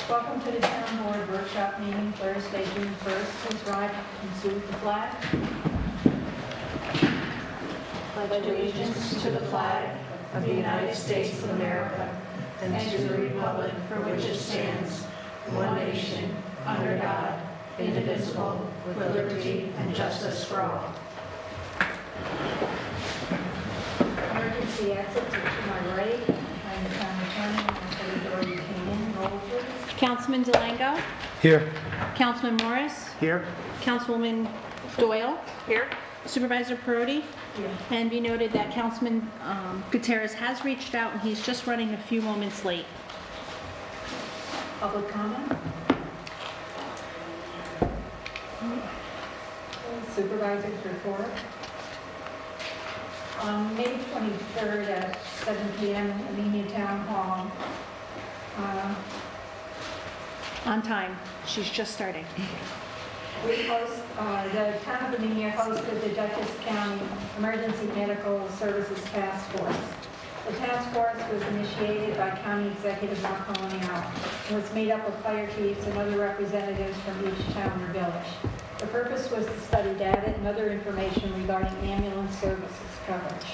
Welcome to the Town Board Workshop Meeting, Thursday, June 1st. Please rise and salute the flag. Pledge allegiance to the flag of the United States of America and to the republic for which it stands, one nation, under God, indivisible, with liberty and justice for all. Emergency exits are to my right. I'm the town attorney, and for the door you came in. Roll, please. Councilman Delango? Here. Councilman Morris? Here. Councilwoman Doyle? Here. Supervisor Perotti? Yeah. And be noted that Councilman Gutierrez has reached out and he's just running a few moments late. Public comment? Supervisor's report. On May 23rd at 7 p.m. in Amenia Town Hall, On time. She's just starting. we host, the town of Amenia hosted the Dutchess County Emergency Medical Services Task Force. The task force was initiated by County Executive Mark Colonial and was made up of fire chiefs and other representatives from each town or village. The purpose was to study data and other information regarding ambulance services coverage.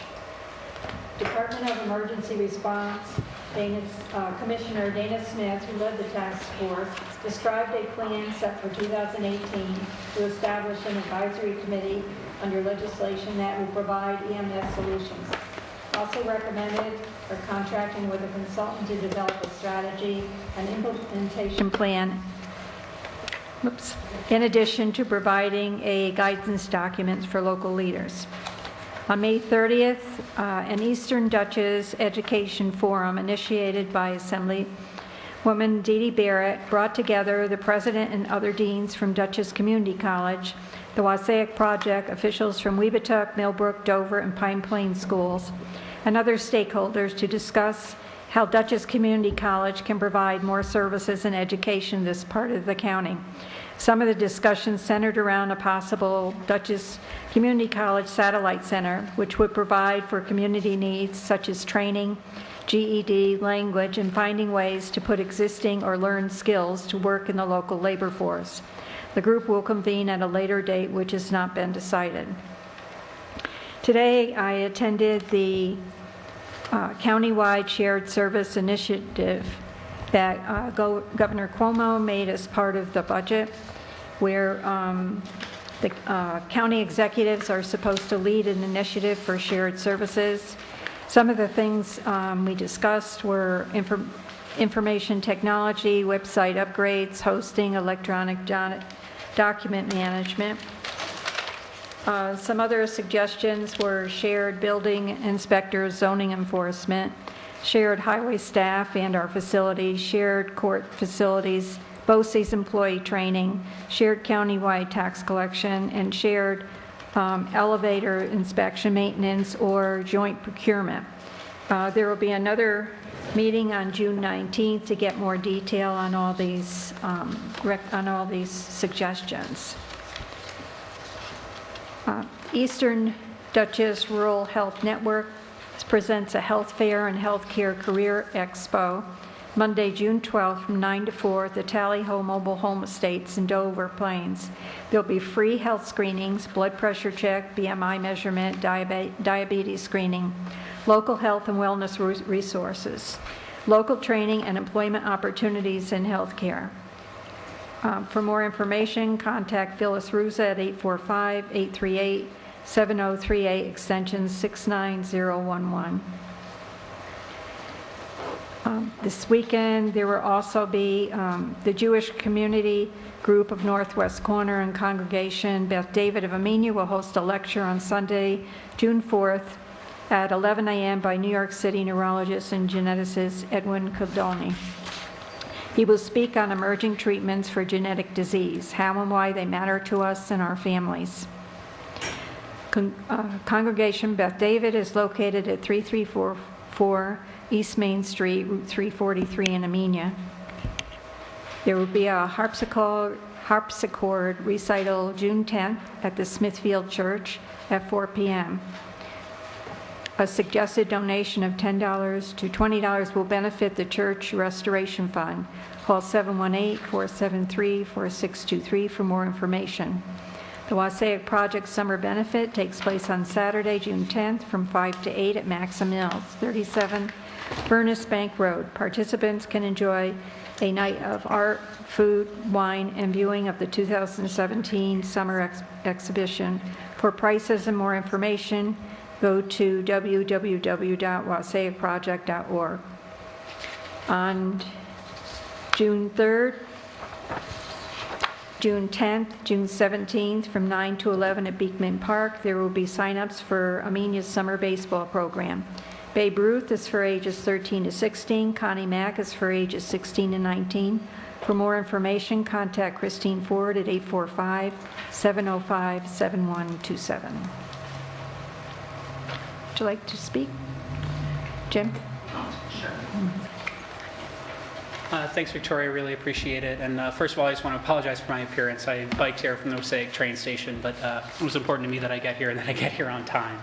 Department of Emergency Response Commissioner Dana Smith, who led the task force, described a plan set for 2018 to establish an advisory committee under legislation that will provide EMS solutions. Also recommended for contracting with a consultant to develop a strategy and implementation plan. In addition to providing a guidance document for local leaders. On May 30th, an Eastern Dutchess Education Forum initiated by Assemblywoman Dee Dee Barrett brought together the president and other deans from Dutchess Community College, the Wassaic Project, officials from Weebatuck, Millbrook, Dover, and Pine Plains schools, and other stakeholders to discuss how Dutchess Community College can provide more services and education in this part of the county. Some of the discussions centered around a possible Dutchess Community College Satellite Center, which would provide for community needs such as training, GED, language, and finding ways to put existing or learned skills to work in the local labor force. The group will convene at a later date, which has not been decided. Today, I attended the countywide shared service initiative that Governor Cuomo made as part of the budget, where the county executives are supposed to lead an initiative for shared services. Some of the things we discussed were information technology, website upgrades, hosting, electronic document management. Some other suggestions were shared building inspectors, zoning enforcement, shared highway staff and our facilities, shared court facilities, BOCES employee training, shared countywide tax collection, and shared elevator inspection maintenance or joint procurement. There will be another meeting on June 19th to get more detail on all these suggestions. Eastern Dutchess Rural Health Network presents a health fair and healthcare career expo Monday, June 12th from 9 to 4 at the Tally Ho Mobile Home Estates in Dover Plains. There'll be free health screenings, blood pressure check, BMI measurement, diabetes screening, local health and wellness resources, local training and employment opportunities in healthcare. For more information, contact Phyllis Ruza at 845-838-7038, extension 69011. This weekend, there will also be the Jewish Community Group of Northwest Corner and Congregation Beth David of Amenia will host a lecture on Sunday, June 4th at 11 a.m. by New York City neurologist and geneticist Edwin Codoni. He will speak on emerging treatments for genetic disease, how and why they matter to us and our families. Congregation Beth David is located at 3344 East Main Street, Route 343 in Amenia. There will be a harpsichord recital June 10th at the Smithfield Church at 4 p.m. A suggested donation of $10 to $20 will benefit the Church Restoration Fund. Call 718-473-4623 for more information. The Wassaic Project Summer Benefit takes place on Saturday, June 10th from 5 to 8 at Maxim Mills, 37 Furnace Bank Road. Participants can enjoy a night of art, food, wine, and viewing of the 2017 summer exhibition. For prices and more information, go to www.wasaicproject.org. On June 3rd, June 10th, June 17th, from 9 to 11 at Beekman Park, there will be sign-ups for Amenia's summer baseball program. Babe Ruth is for ages 13 to 16. Connie Mack is for ages 16 to 19. For more information, contact Christine Ford at 845-705-7127. Would you like to speak? Jim? Sure. Thanks, Victoria. Really appreciate it. And first of all, I just want to apologize for my appearance. I biked here from the Mosaic train station, but it was important to me that I get here and that I get here on time.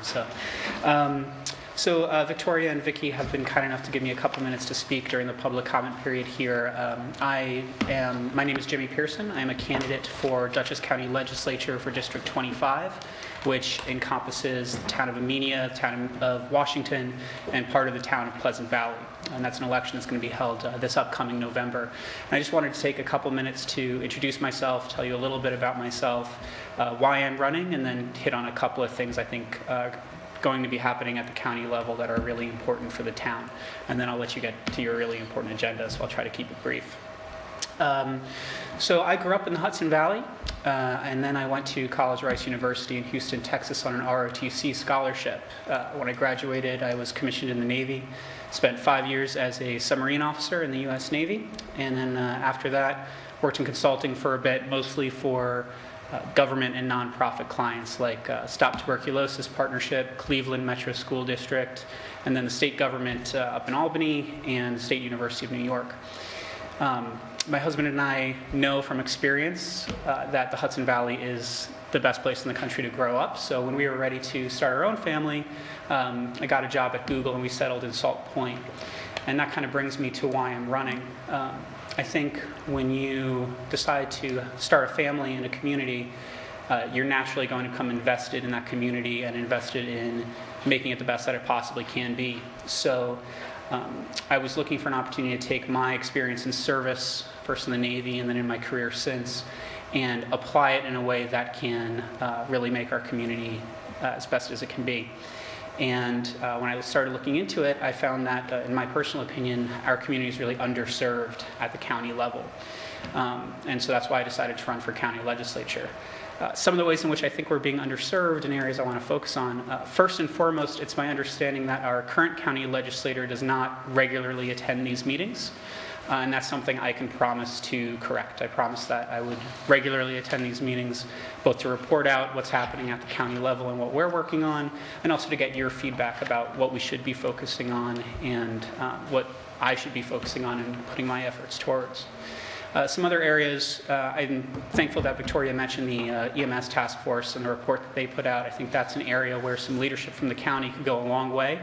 So Victoria and Vicki have been kind enough to give me a couple minutes to speak during the public comment period here. My name is Jimmy Pearson. I am a candidate for Dutchess County Legislature for District 25, which encompasses the town of Amenia, the town of Washington, and part of the town of Pleasant Valley. And that's an election that's going to be held this upcoming November. And I just wanted to take a couple minutes to introduce myself, tell you a little bit about myself, why I'm running, and then hit on a couple of things I think going to be happening at the county level that are really important for the town. And then I'll let you get to your really important agenda, so I'll try to keep it brief. So I grew up in the Hudson Valley, and then I went to College Rice University in Houston, Texas on an ROTC scholarship. When I graduated, I was commissioned in the Navy, spent 5 years as a submarine officer in the U.S. Navy, and then after that, worked in consulting for a bit, mostly for government and nonprofit clients like Stop Tuberculosis Partnership, Cleveland Metro School District, and then the state government up in Albany and the State University of New York. My husband and I know from experience that the Hudson Valley is the best place in the country to grow up. So when we were ready to start our own family, I got a job at Google and we settled in Salt Point. And that kind of brings me to why I'm running. I think when you decide to start a family in a community, you're naturally going to become invested in that community and invested in making it the best that it possibly can be. So I was looking for an opportunity to take my experience in service, first in the Navy and then in my career since, and apply it in a way that can really make our community as best as it can be. And when I started looking into it, I found that, in my personal opinion, our community is really underserved at the county level. And so that's why I decided to run for county legislature. Some of the ways in which I think we're being underserved and areas I want to focus on. First and foremost, it's my understanding that our current county legislator does not regularly attend these meetings. And that's something I can promise to correct. I promise that I would regularly attend these meetings, both to report out what's happening at the county level and what we're working on, and also to get your feedback about what we should be focusing on and what I should be focusing on and putting my efforts towards. Some other areas, I'm thankful that Victoria mentioned the EMS task force and the report that they put out. I think that's an area where some leadership from the county could go a long way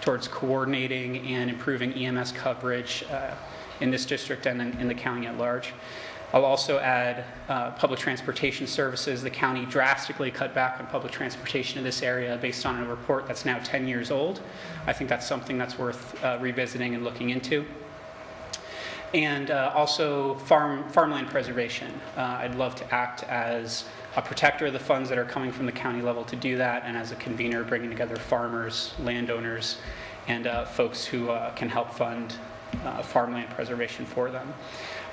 towards coordinating and improving EMS coverage in this district and in the county at large. I'll also add public transportation services. The county drastically cut back on public transportation in this area based on a report that's now 10 years old. I think that's something that's worth revisiting and looking into. And also farmland preservation. I'd love to act as a protector of the funds that are coming from the county level to do that, and as a convener bringing together farmers, landowners, and folks who can help fund farmland preservation for them.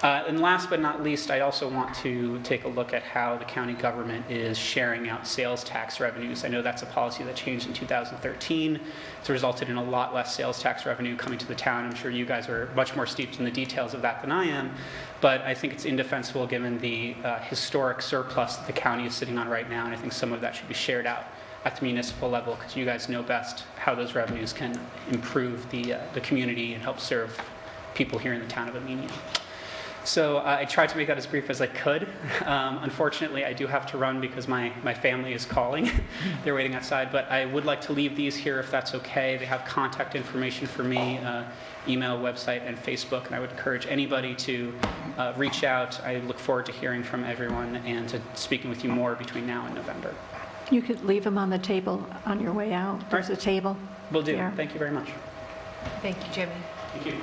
And last but not least, I also want to take a look at how the county government is sharing out sales tax revenues. I know that's a policy that changed in 2013. It's resulted in a lot less sales tax revenue coming to the town. I'm sure you guys are much more steeped in the details of that than I am, but I think it's indefensible given the historic surplus that the county is sitting on right now, and I think some of that should be shared out at the municipal level, because you guys know best how those revenues can improve the community and help serve people here in the town of Amenia. So I tried to make that as brief as I could. Unfortunately, I do have to run because my family is calling. They're waiting outside, but I would like to leave these here if that's okay. They have contact information for me, email, website, and Facebook, and I would encourage anybody to reach out. I look forward to hearing from everyone and to speaking with you more between now and November. You could leave them on the table on your way out. There's a table. Will do. there. Thank you very much. Thank you, Jimmy. Thank you.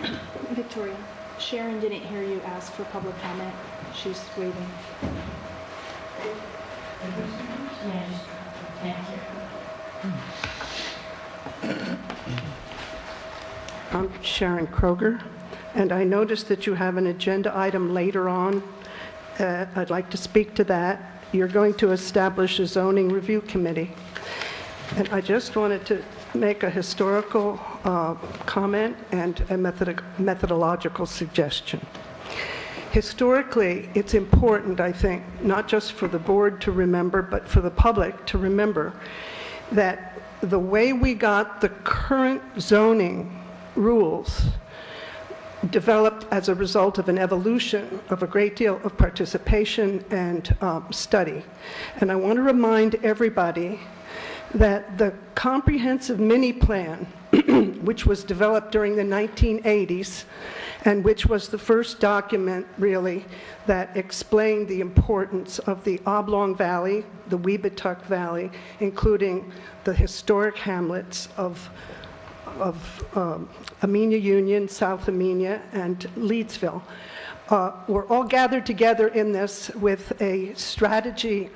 Victoria, Sharon didn't hear you ask for public comment. She's waiting. I'm Sharon Kroger, and I noticed that you have an agenda item later on. I'd like to speak to that. You're going to establish a zoning review committee. And I just wanted to make a historical comment and a methodological suggestion. Historically, it's important, I think, not just for the board to remember, but for the public to remember that the way we got the current zoning rules developed as a result of an evolution of a great deal of participation and study. And I want to remind everybody that the comprehensive mini plan, which was developed during the 1980s, and which was the first document, really, that explained the importance of the Oblong Valley, the Weebituck Valley, including the historic hamlets of Amenia Union, South Amenia, and Leedsville. We're all gathered together in this with a strategy,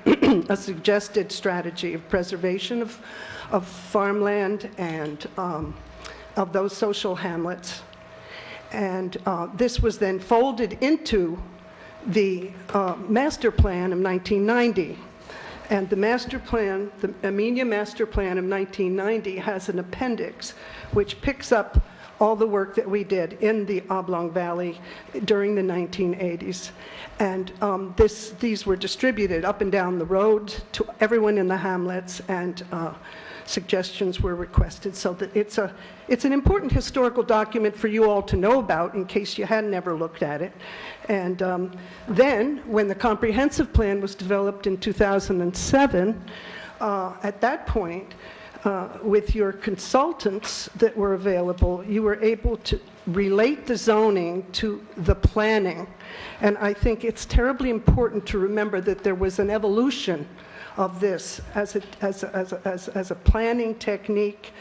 a suggested strategy of preservation of farmland and of those social hamlets. And this was then folded into the master plan of 1990. And the master plan, the Amenia master plan of 1990 has an appendix which picks up all the work that we did in the Oblong Valley during the 1980s. And these were distributed up and down the road to everyone in the hamlets, and suggestions were requested, so that it's an important historical document for you all to know about in case you hadn't ever looked at it. And then, when the comprehensive plan was developed in 2007, at that point, with your consultants that were available, you were able to relate the zoning to the planning. And I think it's terribly important to remember that there was an evolution of this as a planning technique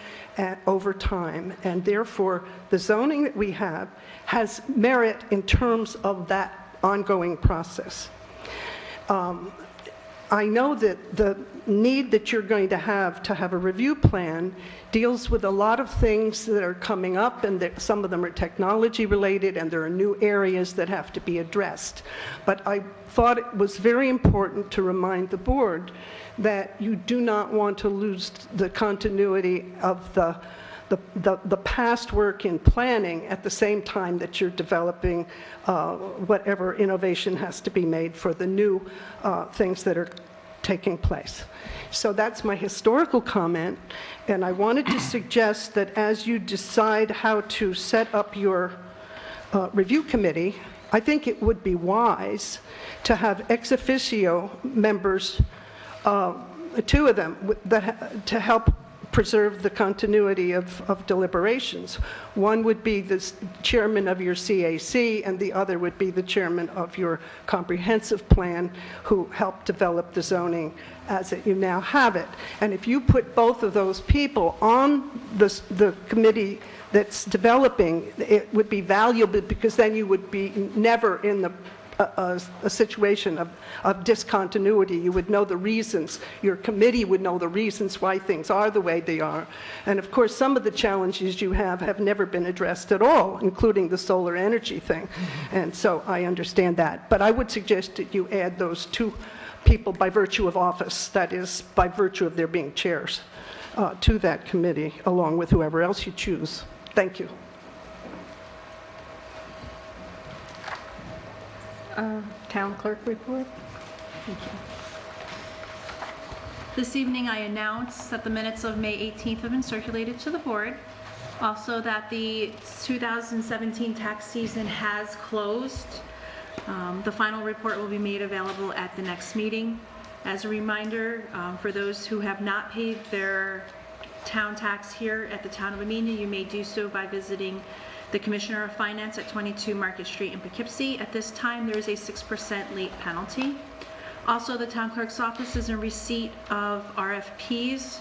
over time. And therefore, the zoning that we have has merit in terms of that ongoing process. I know that the need that you're going to have a review plan deals with a lot of things that are coming up, and that some of them are technology related, and there are new areas that have to be addressed. But I thought it was very important to remind the board that you do not want to lose the continuity of the past work in planning at the same time that you're developing whatever innovation has to be made for the new things that are taking place. So that's my historical comment, and I wanted to suggest that as you decide how to set up your review committee, I think it would be wise to have ex officio members, 2 of them, to help preserve the continuity of deliberations. One would be the chairman of your CAC, and the other would be the chairman of your comprehensive plan, who helped develop the zoning as you now have it. And if you put both of those people on the committee that's developing, it would be valuable, because then you would be never in a situation of discontinuity. You would know the reasons. Your committee would know the reasons why things are the way they are. And of course, some of the challenges you have never been addressed at all, including the solar energy thing. And so I understand that. But I would suggest that you add those 2 people by virtue of office, that is, by virtue of their being chairs, to that committee, along with whoever else you choose. Thank you. Town clerk report. Thank you. This evening, I announce that the minutes of May 18th have been circulated to the board. Also, that the 2017 tax season has closed. The final report will be made available at the next meeting. As a reminder, for those who have not paid their town tax here at the town of Amenia, you may do so by visiting the Commissioner of Finance at 22 Market Street in Poughkeepsie. At this time, there is a 6% late penalty. Also, the town clerk's office is in receipt of RFQs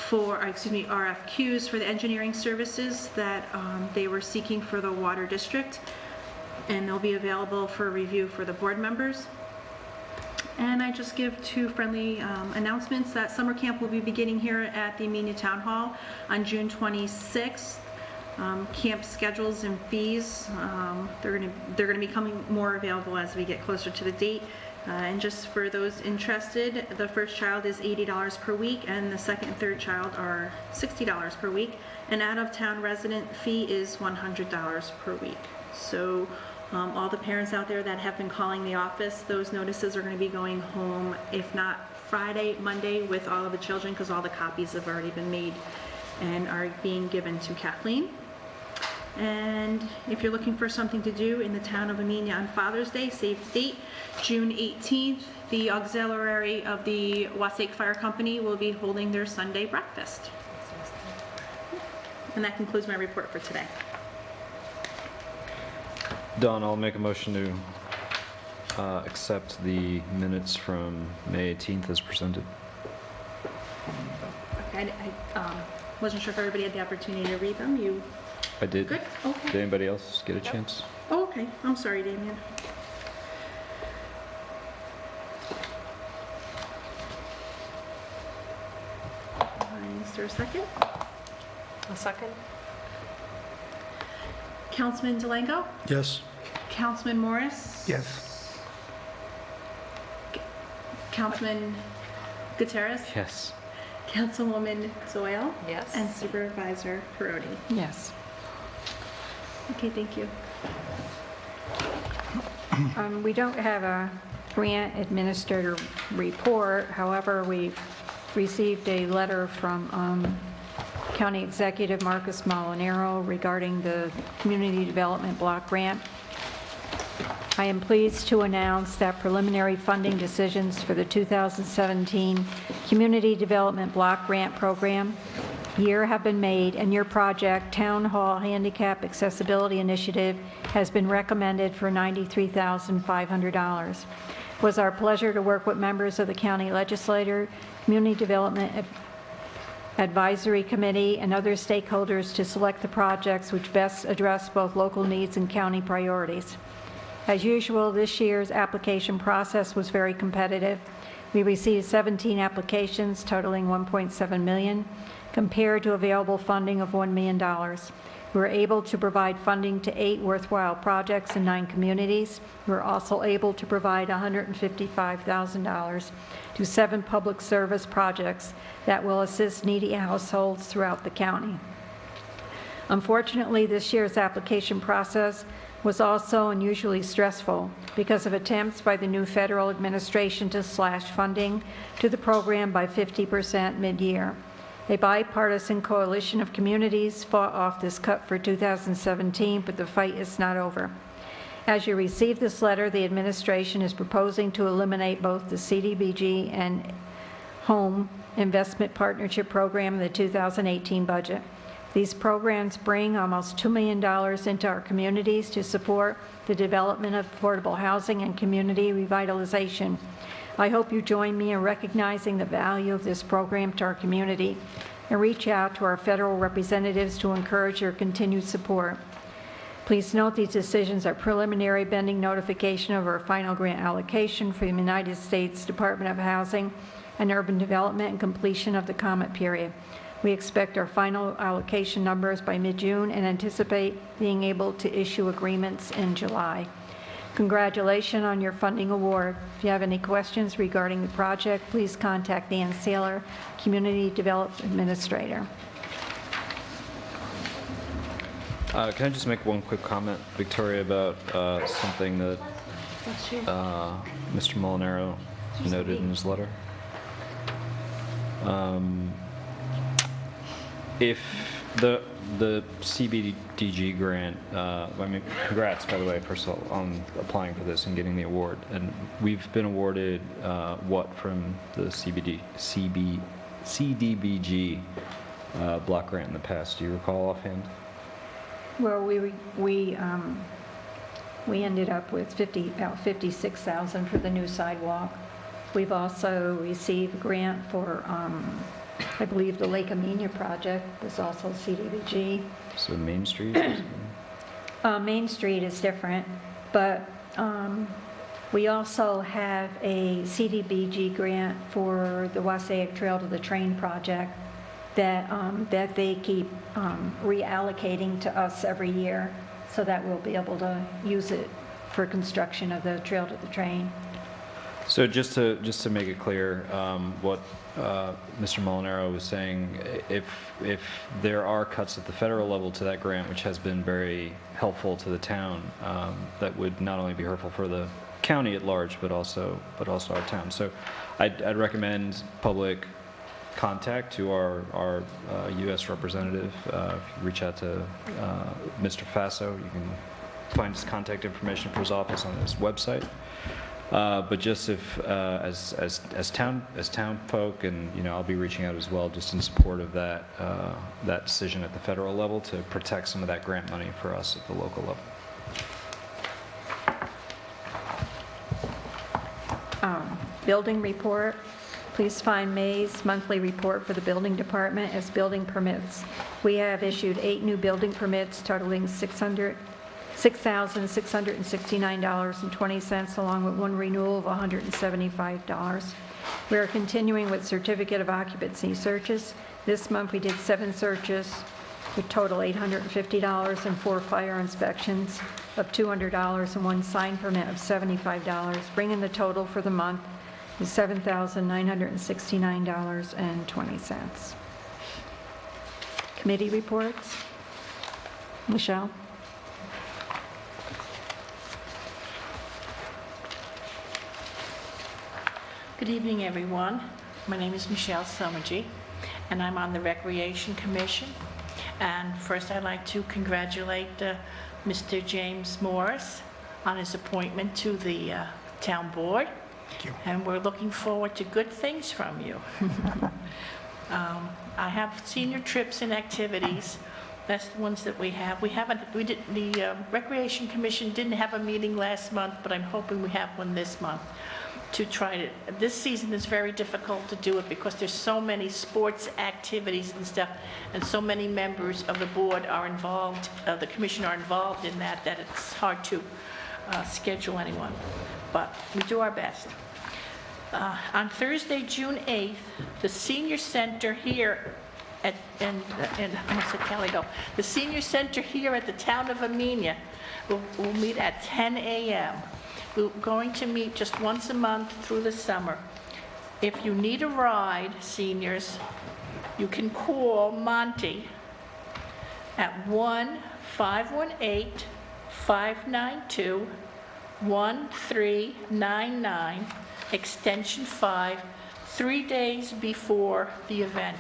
for the engineering services that they were seeking for the water district, and they'll be available for review for the board members. And I just give two friendly announcements that summer camp will be beginning here at the Amenia Town Hall on June 26th. Camp schedules and fees, they're going to be becoming more available as we get closer to the date. And just for those interested, the first child is $80 per week, and the second and third child are $60 per week. An out-of-town resident fee is $100 per week. So all the parents out there that have been calling the office, those notices are going to be going home, if not Friday, Monday, with all of the children, because all the copies have already been made and are being given to Kathleen. And if you're looking for something to do in the town of Amenia on Father's Day, save the date, June 18th, the auxiliary of the Wasake Fire Company will be holding their Sunday breakfast. And that concludes my report for today. Don, I'll make a motion to accept the minutes from May 18th as presented. Okay, I wasn't sure if everybody had the opportunity to read them. You I did. good? Okay. Did anybody else get a chance? Oh, okay. I'm sorry, Damien. Is there a second? A second? Councilman Delango? Yes. Councilman Morris? Yes. Councilman Gutierrez? Yes. Councilwoman Zoyle? Yes. And Supervisor Parodi? Yes. Okay, thank you. We don't have a grant administrator report. However, we've received a letter from County Executive Marcus Molinaro regarding the Community Development Block Grant. I am pleased to announce that preliminary funding decisions for the 2017 Community Development Block Grant Program year have been made, and your project, Town Hall Handicap Accessibility Initiative, has been recommended for $93,500. It was our pleasure to work with members of the County Legislature, Community Development Advisory Committee, and other stakeholders to select the projects which best address both local needs and county priorities. As usual, this year's application process was very competitive. We received 17 applications totaling $1.7 million, compared to available funding of $1 million. We were able to provide funding to 8 worthwhile projects in 9 communities. We were also able to provide $155,000 to 7 public service projects that will assist needy households throughout the county. Unfortunately, this year's application process was also unusually stressful because of attempts by the new federal administration to slash funding to the program by 50% mid-year. A bipartisan coalition of communities fought off this cut for 2017, but the fight is not over. As you receive this letter, the administration is proposing to eliminate both the CDBG and Home Investment Partnership Program in the 2018 budget. These programs bring almost $2 million into our communities to support the development of affordable housing and community revitalization. I hope you join me in recognizing the value of this program to our community and reach out to our federal representatives to encourage your continued support. Please note these decisions are preliminary pending notification of our final grant allocation for the United States Department of Housing and Urban Development and completion of the comment period. We expect our final allocation numbers by mid-June and anticipate being able to issue agreements in July. Congratulations on your funding award. If you have any questions regarding the project, please contact Ann Saylor, Community Development Administrator. Can I just make one quick comment, Victoria, about something that Mr. Molinaro noted in his letter? If The CBDG grant, I mean, congrats, by the way, first of all, on applying for this and getting the award. And we've been awarded what from the CDBG block grant in the past? Do you recall offhand? Well, we ended up with about 56,000 for the new sidewalk. We've also received a grant for, I believe, the Lake Amenia project was also CDBG. So Main Street? Or something? Main Street is different, but we also have a CDBG grant for the Wassaic Trail to the Train project that they keep reallocating to us every year, so that we'll be able to use it for construction of the Trail to the Train. So just to make it clear, what Mr. Molinaro was saying, if there are cuts at the federal level to that grant, which has been very helpful to the town, that would not only be hurtful for the county at large, but also our town. So I'd recommend public contact to our U.S. representative. If you reach out to Mr. Faso, you can find his contact information for his office on his website. But just if, as town folk, and I'll be reaching out as well, just in support of that decision at the federal level to protect some of that grant money for us at the local level. Building report. Please find May's monthly report for the building department as building permits. We have issued 8 new building permits totaling $6,669.20, along with 1 renewal of $175. We are continuing with certificate of occupancy searches. This month we did 7 searches with total $850 and 4 fire inspections of $200 and 1 sign permit of $75, bringing the total for the month is $7,969.20. Committee reports. Michelle? Good evening, everyone. My name is Michelle Somergy, and I'm on the Recreation Commission. And first, I'd like to congratulate Mr. James Morris on his appointment to the town board. Thank you. And we're looking forward to good things from you. I have senior trips and activities. That's the ones that we have. The Recreation Commission didn't have a meeting last month, but I'm hoping we have one this month. This season is very difficult to do it because there's so many sports activities and stuff, and so many members of the board are involved, the commission are involved in that it's hard to schedule anyone. But we do our best. On Thursday, June 8th, the senior center here the senior center here at the town of Amenia will meet at 10 a.m. We're going to meet just once a month through the summer. If you need a ride, seniors, you can call Monty at 1-518-592-1399, extension 5, 3 days before the event.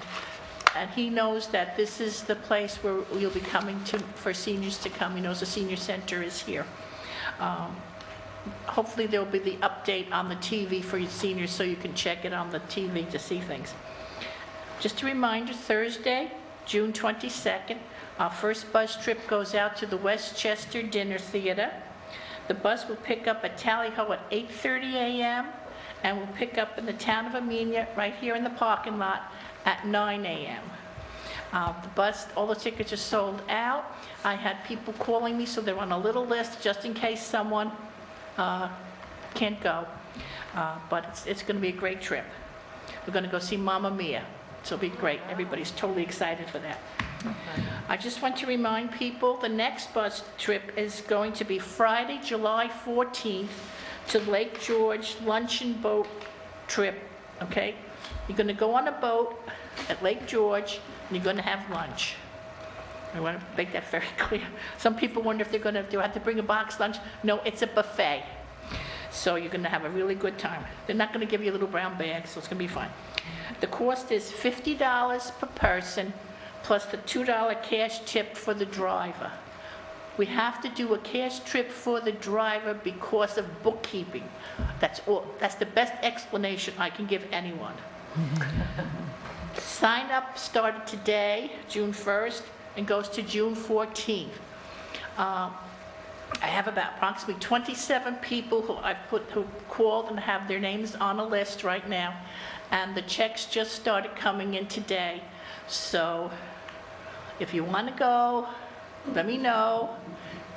And he knows that this is the place where you'll be coming to for seniors to come. He knows the senior center is here. Hopefully there'll be the update on the TV for your seniors so you can check it on the TV to see things. Just a reminder, Thursday, June 22nd, our first bus trip goes out to the Westchester Dinner Theater. The bus will pick up at Tally Ho at 8:30 a.m. and will pick up in the town of Amenia right here in the parking lot at 9 a.m. The bus, all the tickets are sold out. I had people calling me, so they're on a little list just in case someone can't go. But it's going to be a great trip. We're going to go see Mamma Mia. So it'll be great. Everybody's totally excited for that. I just want to remind people the next bus trip is going to be Friday, July 14th to Lake George luncheon boat trip, okay? You're going to go on a boat at Lake George and you're going to have lunch. I want to make that very clear. Some people wonder if do I have to bring a box lunch? No, it's a buffet. So you're going to have a really good time. They're not going to give you a little brown bag, so it's going to be fun. The cost is $50 per person, plus the $2 cash tip for the driver. We have to do a cash trip for the driver because of bookkeeping. That's all. That's the best explanation I can give anyone. Sign up started today, June 1st, and goes to June 14th. I have about approximately 27 people who called and have their names on a list right now, and the checks just started coming in today. So if you want to go, let me know,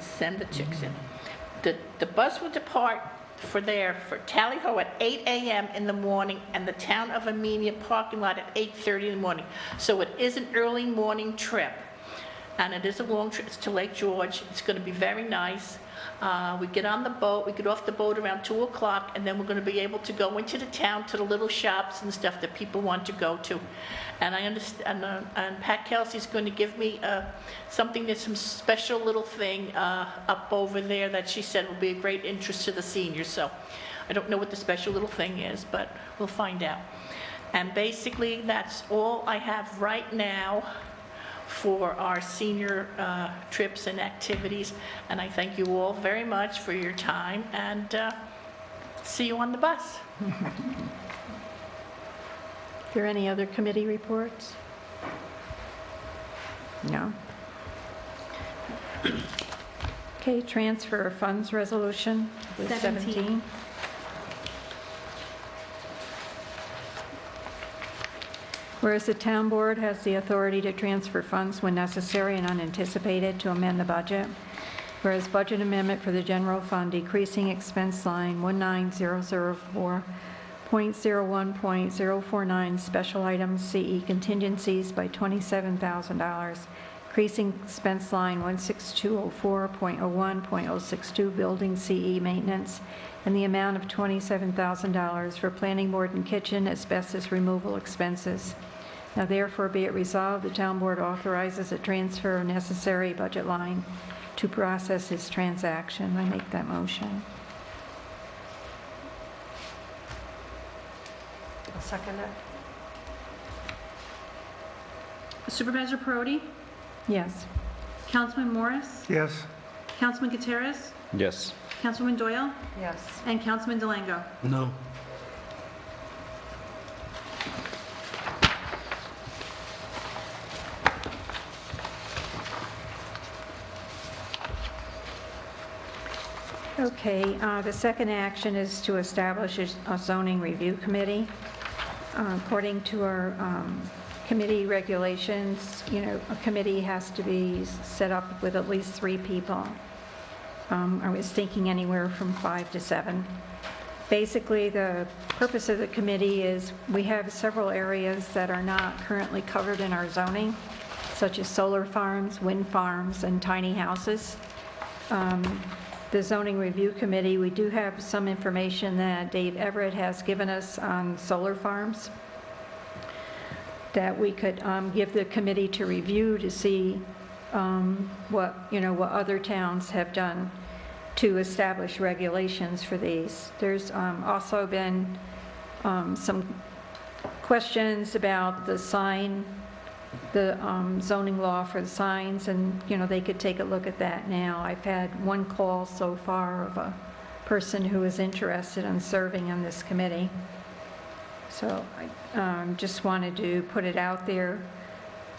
send the checks in. The bus will depart for Tally Ho at 8 a.m. in the morning, and the town of Amenia parking lot at 8:30 in the morning. So it is an early morning trip, and it is a long trip. It's to Lake George. It's going to be very nice. We get on the boat, we get off the boat around 2 o'clock, and then we're going to be able to go into the town to the little shops and stuff that people want to go to. And I understand, and Pat Kelsey's going to give me something, that's some special little thing up over there that she said will be a great interest to the seniors. So I don't know what the special little thing is, but we'll find out. And basically, that's all I have right now for our senior trips and activities. And I thank you all very much for your time, and see you on the bus. Are there any other committee reports? No. Okay, transfer of funds resolution was 17. Whereas the town board has the authority to transfer funds when necessary and unanticipated to amend the budget. Whereas budget amendment for the general fund decreasing expense line 19004.01.049 special items CE contingencies by $27,000, increasing expense line 16204.01.062 building CE maintenance, and the amount of $27,000 for planning board and kitchen asbestos removal expenses. Now therefore be it resolved, the town board authorizes a transfer of necessary budget line to process this transaction. I make that motion. I'll second it. Supervisor Perotti? Yes. Councilman Morris? Yes. Councilman Gutierrez? Yes. Councilwoman Doyle? Yes. And Councilman Delango? No. Okay, the second action is to establish a zoning review committee. According to our committee regulations, a committee has to be set up with at least 3 people. I was thinking anywhere from 5 to 7. Basically, the purpose of the committee is we have several areas that are not currently covered in our zoning, such as solar farms, wind farms, and tiny houses. The zoning review committee, we do have some information that Dave Everett has given us on solar farms that we could give the committee to review to see what other towns have done to establish regulations for these. There's also been some questions about the sign, the zoning law for the signs, and they could take a look at that now. I've had one call so far of a person who is interested in serving on this committee. So I just wanted to put it out there.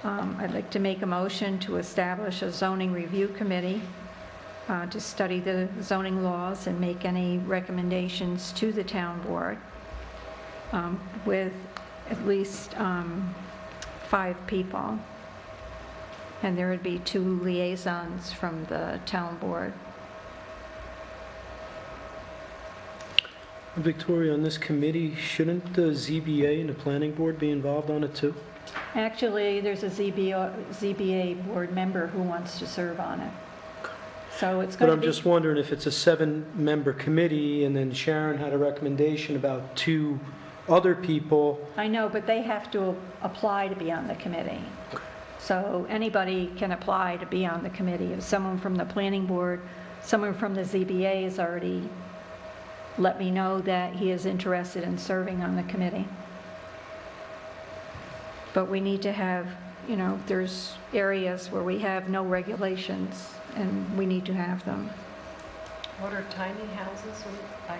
I'd like to make a motion to establish a zoning review committee to study the zoning laws and make any recommendations to the town board with at least 5 people, and there would be 2 liaisons from the town board. Victoria, on this committee, shouldn't the ZBA and the planning board be involved on it too? Actually, there's a ZBA board member who wants to serve on it. So it's But going I'm to be... just wondering if it's a 7-member committee and then Sharon had a recommendation about 2 other people. I know, but they have to apply to be on the committee. So anybody can apply to be on the committee. If someone from the planning board, someone from the ZBA has already let me know that he is interested in serving on the committee. But we need to have there's areas where we have no regulations, and we need to have them. What are tiny houses? I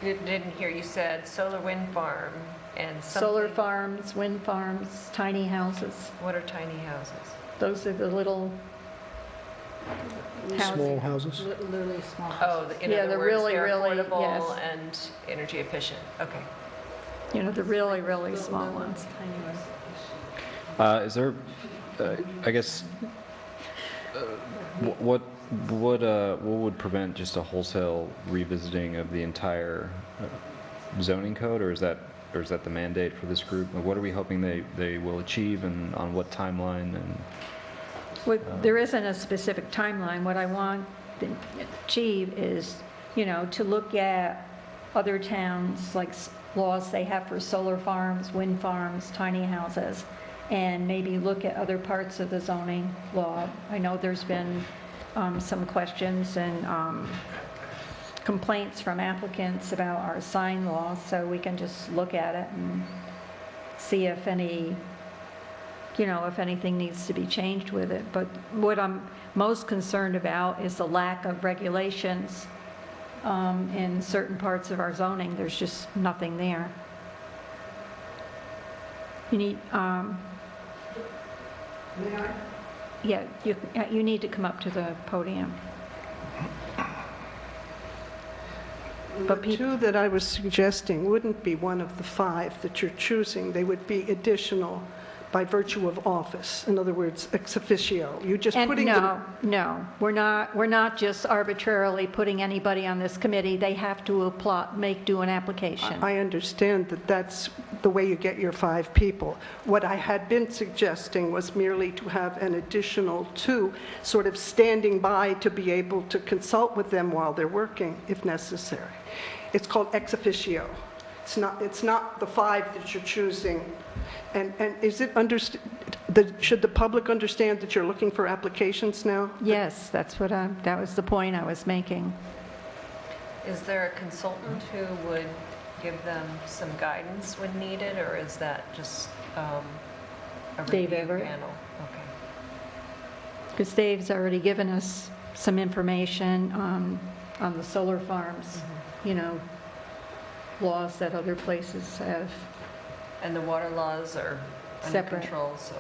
didn't hear, you said solar wind farm and something. Solar farms, wind farms, tiny houses. What are tiny houses? Those are the little Small houses. houses? Literally small. Oh, in Yeah, other they're words, really, they're really, affordable yes. and energy efficient. Okay. The really, really small ones. Is there, I guess, what would prevent just a wholesale revisiting of the entire zoning code, or is that the mandate for this group? What are we hoping they will achieve, and on what timeline? And There isn't a specific timeline. What I want to achieve is, to look at other towns, like laws they have for solar farms, wind farms, tiny houses, and maybe look at other parts of the zoning law. I know there's been some questions and complaints from applicants about our sign law, so we can just look at it and see if if anything needs to be changed with it. But what I'm most concerned about is the lack of regulations in certain parts of our zoning. There's just nothing there. You need, yeah, you need to come up to the podium. The two that I was suggesting wouldn't be one of the 5 that you're choosing. They would be additional by virtue of office. In other words, ex officio. You're just And putting them... no, we're not just arbitrarily putting anybody on this committee. They have to do an application. I understand that that's the way you get your 5 people. What I had been suggesting was merely to have an additional 2 sort of standing by to be able to consult with them while they're working, if necessary. It's called ex officio. It's not the 5 that you're choosing. And is it should the public understand that you're looking for applications now? Yes, that was the point I was making. Is there a consultant who would give them some guidance when needed, or is that just a Dave review Everett. panel? Okay. Because Dave's already given us some information on the solar farms, laws that other places have. And the water laws are under Separate. control, so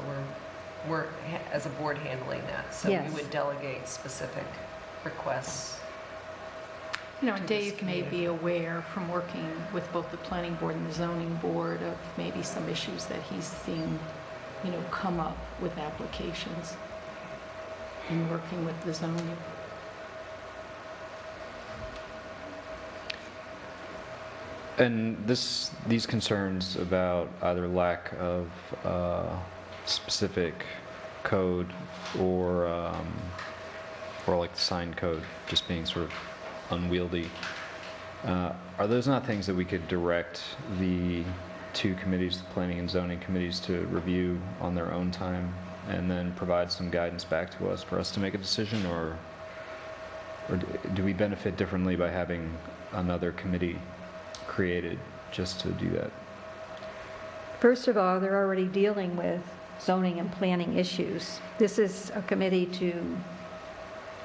we're as a board handling that. So Yes. we would delegate specific requests. Dave may be aware from working with both the planning board and the zoning board of maybe some issues that he's seen, come up with applications in working with the zoning. And these concerns about either lack of specific code or like the sign code just being sort of unwieldy, are those not things that we could direct the 2 committees, the planning and zoning committees, to review on their own time and then provide some guidance back to us for us to make a decision, or do we benefit differently by having another committee created just to do that? First of all, they're already dealing with zoning and planning issues. This is a committee to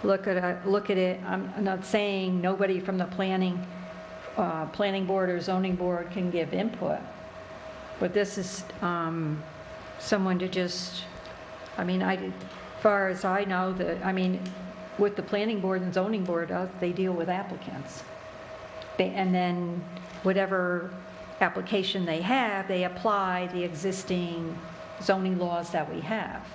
look at it. I'm not saying nobody from the planning board or zoning board can give input, but this is someone to just, as far as I know, what the planning board and zoning board does, they deal with applicants. And then whatever application they have, they apply the existing zoning laws that we have.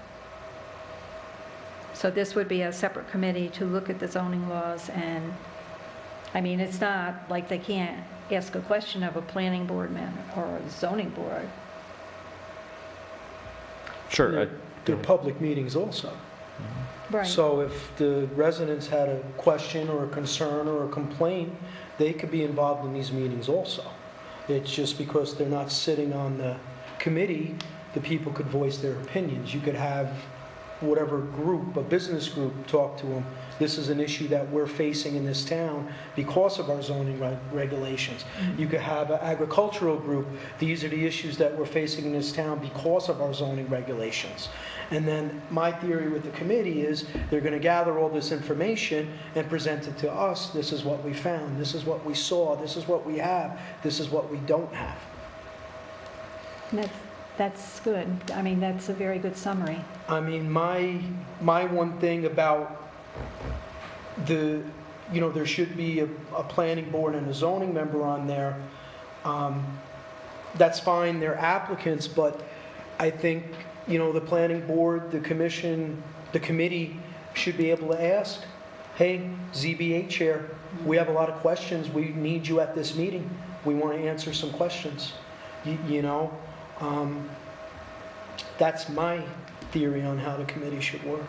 So this would be a separate committee to look at the zoning laws, and, it's not like they can't ask a question of a planning board member or a zoning board. Sure. They're public meetings also. Right. So if the residents had a question or a concern or a complaint, they could be involved in these meetings also. It's just because they're not sitting on the committee, the people could voice their opinions. You could have whatever group, a business group, talk to them. This is an issue that we're facing in this town because of our zoning regulations. You could have an agricultural group. These are the issues that we're facing in this town because of our zoning regulations. And then my theory with the committee is they're going to gather all this information and present it to us. This is what we found. This is what we saw. This is what we have. This is what we don't have. That's good. I mean, that's a very good summary. I mean, my one thing about there should be a planning board and a zoning member on there. That's fine, they're applicants, but I think, the planning board, the commission, the committee should be able to ask, hey, ZBA chair, we have a lot of questions. We need you at this meeting. We want to answer some questions. That's my theory on how the committee should work.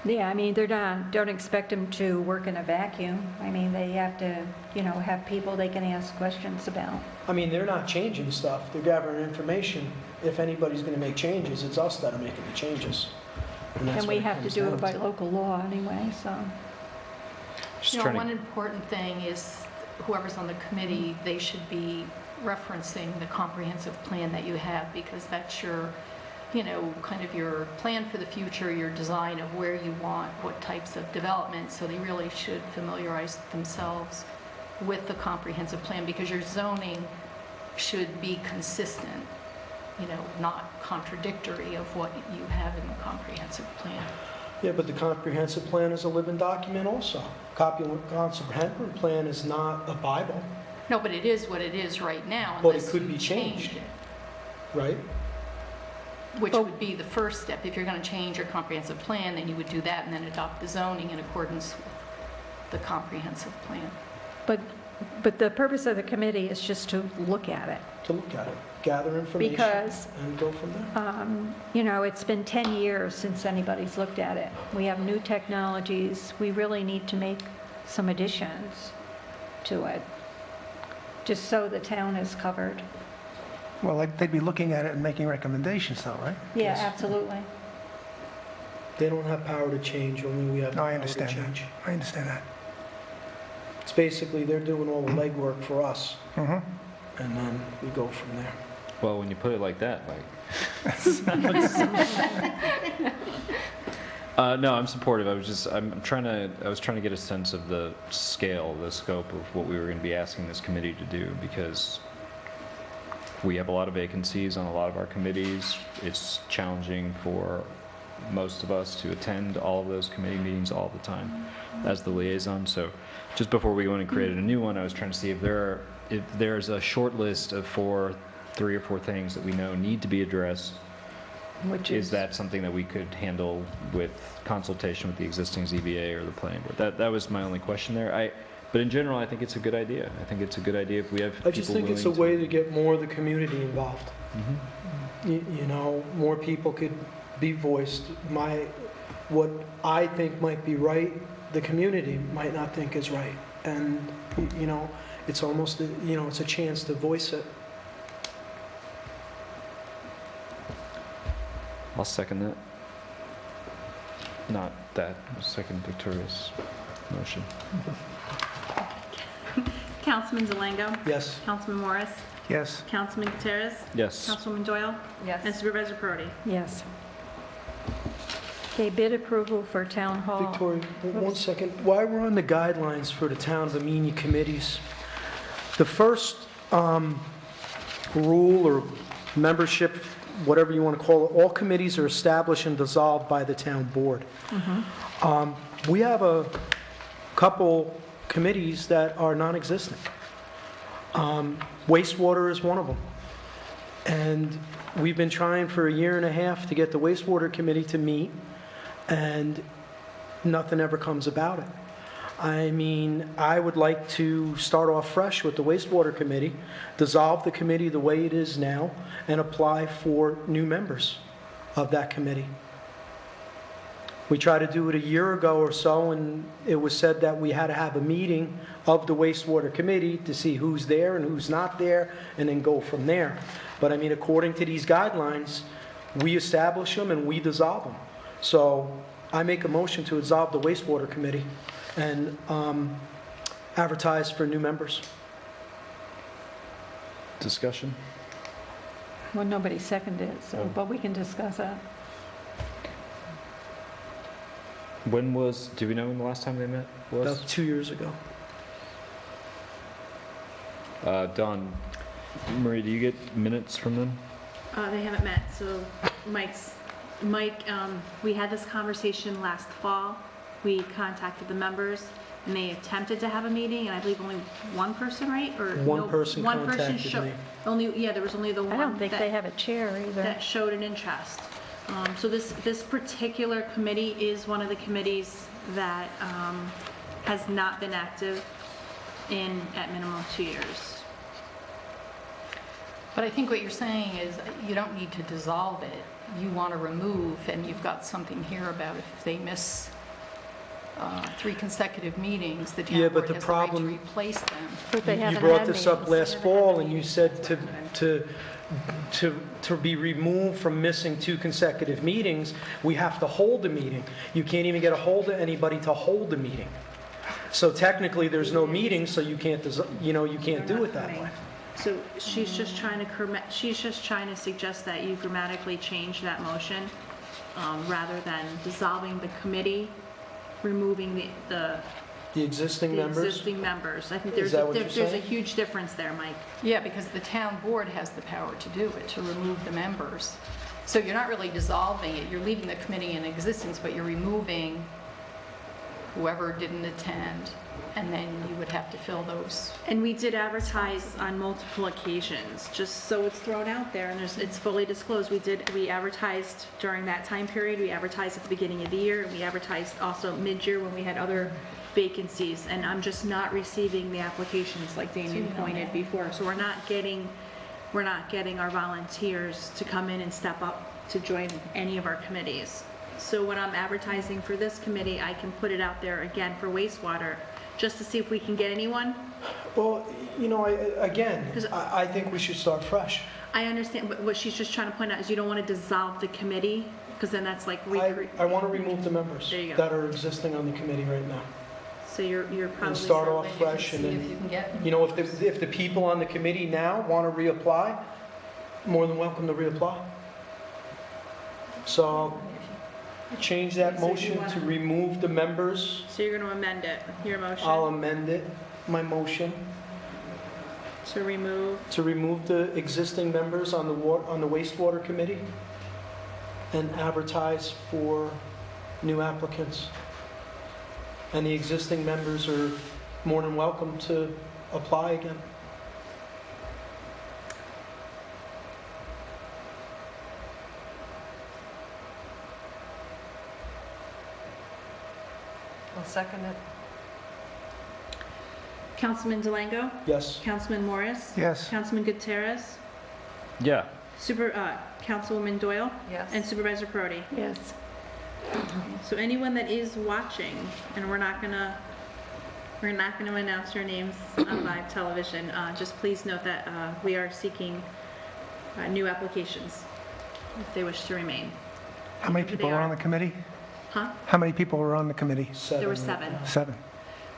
Yeah, I mean, don't expect them to work in a vacuum. I mean, they have to, have people they can ask questions about. I mean, they're not changing stuff. They're gathering information. If anybody's going to make changes, it's us that are making the changes. And we have to do it by local law anyway, so. One important thing is whoever's on the committee, they should be referencing the comprehensive plan that you have, because that's your, kind of your plan for the future, your design of where you want, what types of development. So they really should familiarize themselves with the comprehensive plan, because your zoning should be consistent, not contradictory of what you have in the comprehensive plan. Yeah, but the comprehensive plan is a living document also. Comprehensive plan is not a Bible. No, but it is what it is right now. But it unless could you be changed. change it, Right? which would be the first step. If you're going to change your comprehensive plan, then you would do that and then adopt the zoning in accordance with the comprehensive plan. But the purpose of the committee is just to look at it. To look at it, gather information, Because, and go from there. It's been 10 years since anybody's looked at it. We have new technologies. We really need to make some additions to it, just so the town is covered. Well, they'd be looking at it and making recommendations though, right? Yeah, Yes. absolutely. They don't have power to change, only we have the No, I power to understand change. that. I understand that. It's basically, they're doing all the legwork for us, Mhm. and then we go from there. Well, when you put it like that, no, I'm supportive. I was trying to get a sense of the scale, the scope of what we were going to be asking this committee to do, because we have a lot of vacancies on a lot of our committees. It's challenging for most of us to attend all of those committee meetings all the time as the liaison. So just before we went and created a new one, I was trying to see if there's a short list of 3 or 4 things that we know need to be addressed. Which Is that something that we could handle with consultation with the existing ZBA or the planning board? That was my only question there. But in general, I think it's a good idea. I think it's a good idea if we have people I just think it's a way to get more of the community involved. More people could be voiced. What I think might be right, the community might not think is right. And, it's almost, it's a chance to voice it. I'll second that. Not that, second Victoria's motion. Councilman Zelengo? Yes. Councilman Morris? Yes. Councilman Gutierrez? Yes. Councilwoman Doyle? Yes. And Supervisor Perotti? Yes. Okay, bid approval for town hall. Victoria, one second. While we're on the guidelines for the town of Amenia committees, the first rule or membership, whatever you want to call it, all committees are established and dissolved by the town board. We have a couple committees that are non-existent. Wastewater is one of them. And we've been trying for 1.5 years to get the wastewater committee to meet, and nothing ever comes about it. I mean, I would like to start off fresh with the wastewater committee, dissolve the committee the way it is now, and apply for new members of that committee. We tried to do it 1 year ago or so, and it was said that we had to have a meeting of the wastewater committee to see who's there and who's not there, and then go from there. But I mean, according to these guidelines, we establish them and we dissolve them. So I make a motion to dissolve the wastewater committee and advertise for new members. Discussion? Well, nobody seconded it, so, but we can discuss that. Do we know when the last time they met was? About 2 years ago. Don, Marie, do you get minutes from them? They haven't met, so Mike, we had this conversation last fall. We contacted the members, and they attempted to have a meeting, and I believe only one person, right? Or One no, person one person contacted me. there was only the one I don't think they that, have a chair either. that showed an interest. So this particular committee is one of the committees that has not been active at minimum 2 years. But I think what you're saying is you don't need to dissolve it. You want to remove, and you've got something here about if they miss 3 consecutive meetings, the Yeah, town but board the has the right to problem- replace them. But they You haven't brought had this up meetings. last fall, and you said to be removed from missing 2 consecutive meetings, we have to hold a meeting. You can't even get a hold of anybody to hold a meeting. So technically, there's no meeting, so you can't do it that way. So she's just trying to suggest that you grammatically change that motion, rather than dissolving the committee, removing the The members? existing members. I think Is that what you're there's a saying? huge difference there, Mike. Yeah, because the town board has the power to do it, to remove the members. So you're not really dissolving it, you're leaving the committee in existence, but you're removing whoever didn't attend, and then you would have to fill those. And we did advertise on multiple occasions, just so it's thrown out there and it's fully disclosed. We advertised during that time period, we advertised at the beginning of the year, and we advertised also mid-year when we had other vacancies, and I'm just not receiving the applications like Damien pointed before. So we're not getting our volunteers to come in and step up to join any of our committees. So when I'm advertising for this committee, I can put it out there again for wastewater, just to see if we can get anyone. Well, I think we should start fresh. I understand, but what she's just trying to point out is you don't want to dissolve the committee, because then that's like I want to remove the members There you go. that are existing on the committee right now. So you're probably. And start off selling- fresh, and See if you then, can get, if the people on the committee now want to reapply, more than welcome to reapply. So I'll change that So you motion to wanna- remove the members. So you're going to amend it, your motion? I'll amend it, my motion, To remove, to remove the existing members on the wastewater committee and advertise for new applicants. And the existing members are more than welcome to apply again. I'll second it. Councilman Delango? Yes. Councilman Morris? Yes. Councilman Gutierrez? Yeah. Councilwoman Doyle? Yes. And Supervisor Crody? Yes. So anyone that is watching, and we're not gonna announce your names on live television, just please note that we are seeking new applications if they wish to remain. How many Whoever people they are are. on the committee? Huh? How many people were on the committee? There were 7. 7.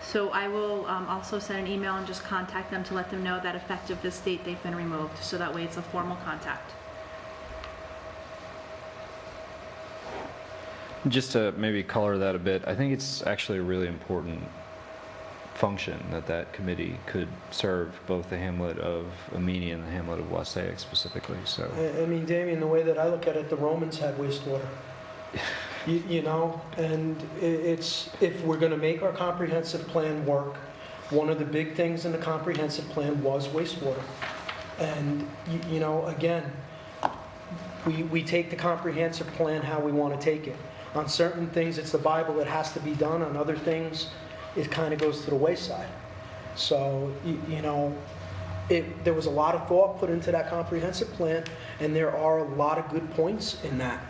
So I will also send an email and just contact them to let them know that effective this date, they've been removed, so that way it's a formal contact. Just to maybe color that a bit, I think it's actually a really important function that committee could serve both the hamlet of Amenia and the hamlet of Wassaic specifically, so. I mean, Damien, the way that I look at it, the Romans had wastewater. And it's, if we're going to make our comprehensive plan work, one of the big things in the comprehensive plan was wastewater. And, again, we take the comprehensive plan how we want to take it. On certain things, it's the Bible that has to be done. On other things, it kind of goes to the wayside. So, there was a lot of thought put into that comprehensive plan, and there are a lot of good points in that.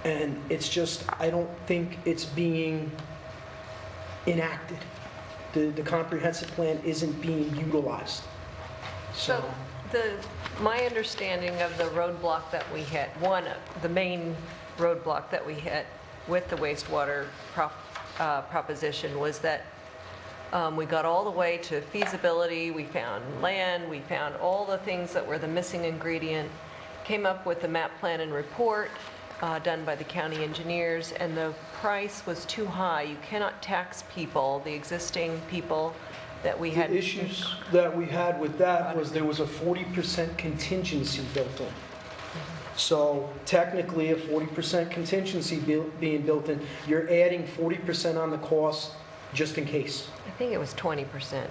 And it's just, I don't think it's being enacted. The comprehensive plan isn't being utilized. So my understanding of the roadblock that we hit, the main roadblock that we hit, with the wastewater proposition was that we got all the way to feasibility, we found land, we found all the things that were the missing ingredient, came up with the map plan and report done by the county engineers, and the price was too high. You cannot tax people, the existing people that we had. The issues that we had with that was there was a 40% contingency built in. So technically, a 40% contingency being built in, you're adding 40% on the cost just in case. I think it was 20%,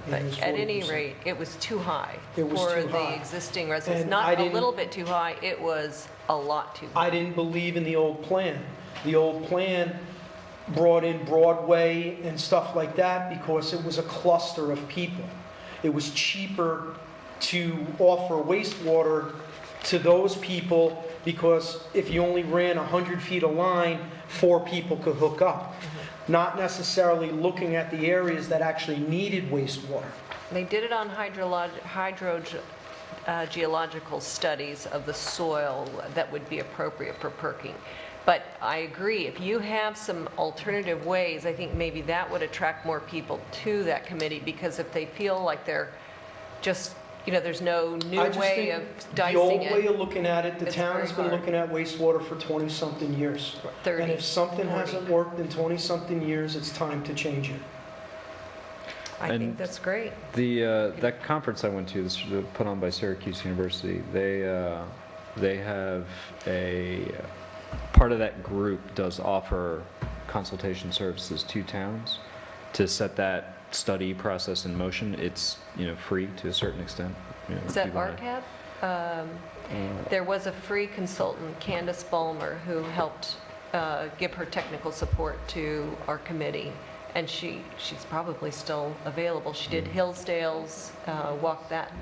but It was at any 40%. rate, it was too high It was for too the high. existing residents. And I Not a didn't- little bit too high, it was a lot too high. I didn't believe in the old plan. The old plan brought in Broadway and stuff like that because it was a cluster of people. It was cheaper to offer wastewater to those people because if you only ran 100 feet of line, 4 people could hook up. Not necessarily looking at the areas that actually needed wastewater. They did it on hydrogeological studies of the soil that would be appropriate for perking. But I agree, if you have some alternative ways, I think maybe that would attract more people to that committee, because if they feel like they're just, there's no new I just way think of the old dicing way it. of looking at it, the It's town very has been hard. looking at wastewater for 20-something years. 30, And if something 40. hasn't worked in 20-something years, it's time to change it. I And think that's great. That conference I went to, this was put on by Syracuse University, they have a, part of that group does offer consultation services to towns to set that study process in motion. It's, free to a certain extent. Is if that you wanna- RCAP? There was a free consultant, Candace Bulmer, who helped give her technical support to our committee, and she's probably still available. She did Hillsdale's, walked that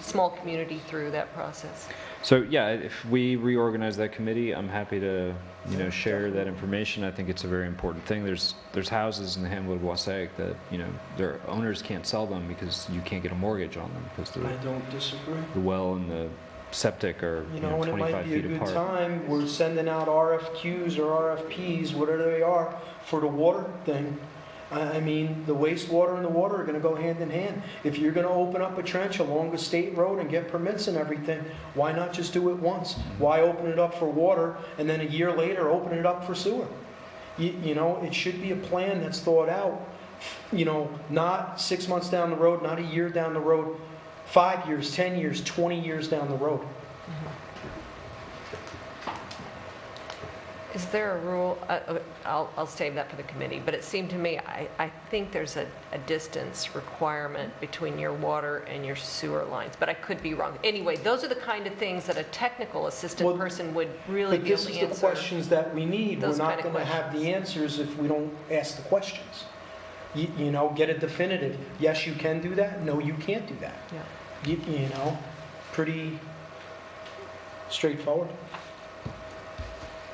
small community through that process. So yeah, if we reorganize that committee, I'm happy to, share that information. I think it's a very important thing. There's houses in the Hamlet of Wassaic that, their owners can't sell them because you can't get a mortgage on them because I don't disagree. the well and the septic are, And it 25 might be a feet good apart. time, we're sending out RFQs or RFPs, whatever they are, for the water thing. I mean, the wastewater and the water are gonna go hand in hand. If you're gonna open up a trench along the state road and get permits and everything, why not just do it once? Why open it up for water and then a year later open it up for sewer? It should be a plan that's thought out, not 6 months down the road, not a year down the road, 5 years, 10 years, 20 years down the road. Is there a rule, I'll save that for the committee, but it seemed to me, I think there's a distance requirement between your water and your sewer lines, but I could be wrong. Anyway, those are the kind of things that a technical assistant Well, person would really But be able this to is the answer. questions that we need. We're Those not kind of going to have the questions. answers if we don't ask the questions. Get a definitive. Yes, you can do that. No, you can't do that. Yeah. Pretty straightforward.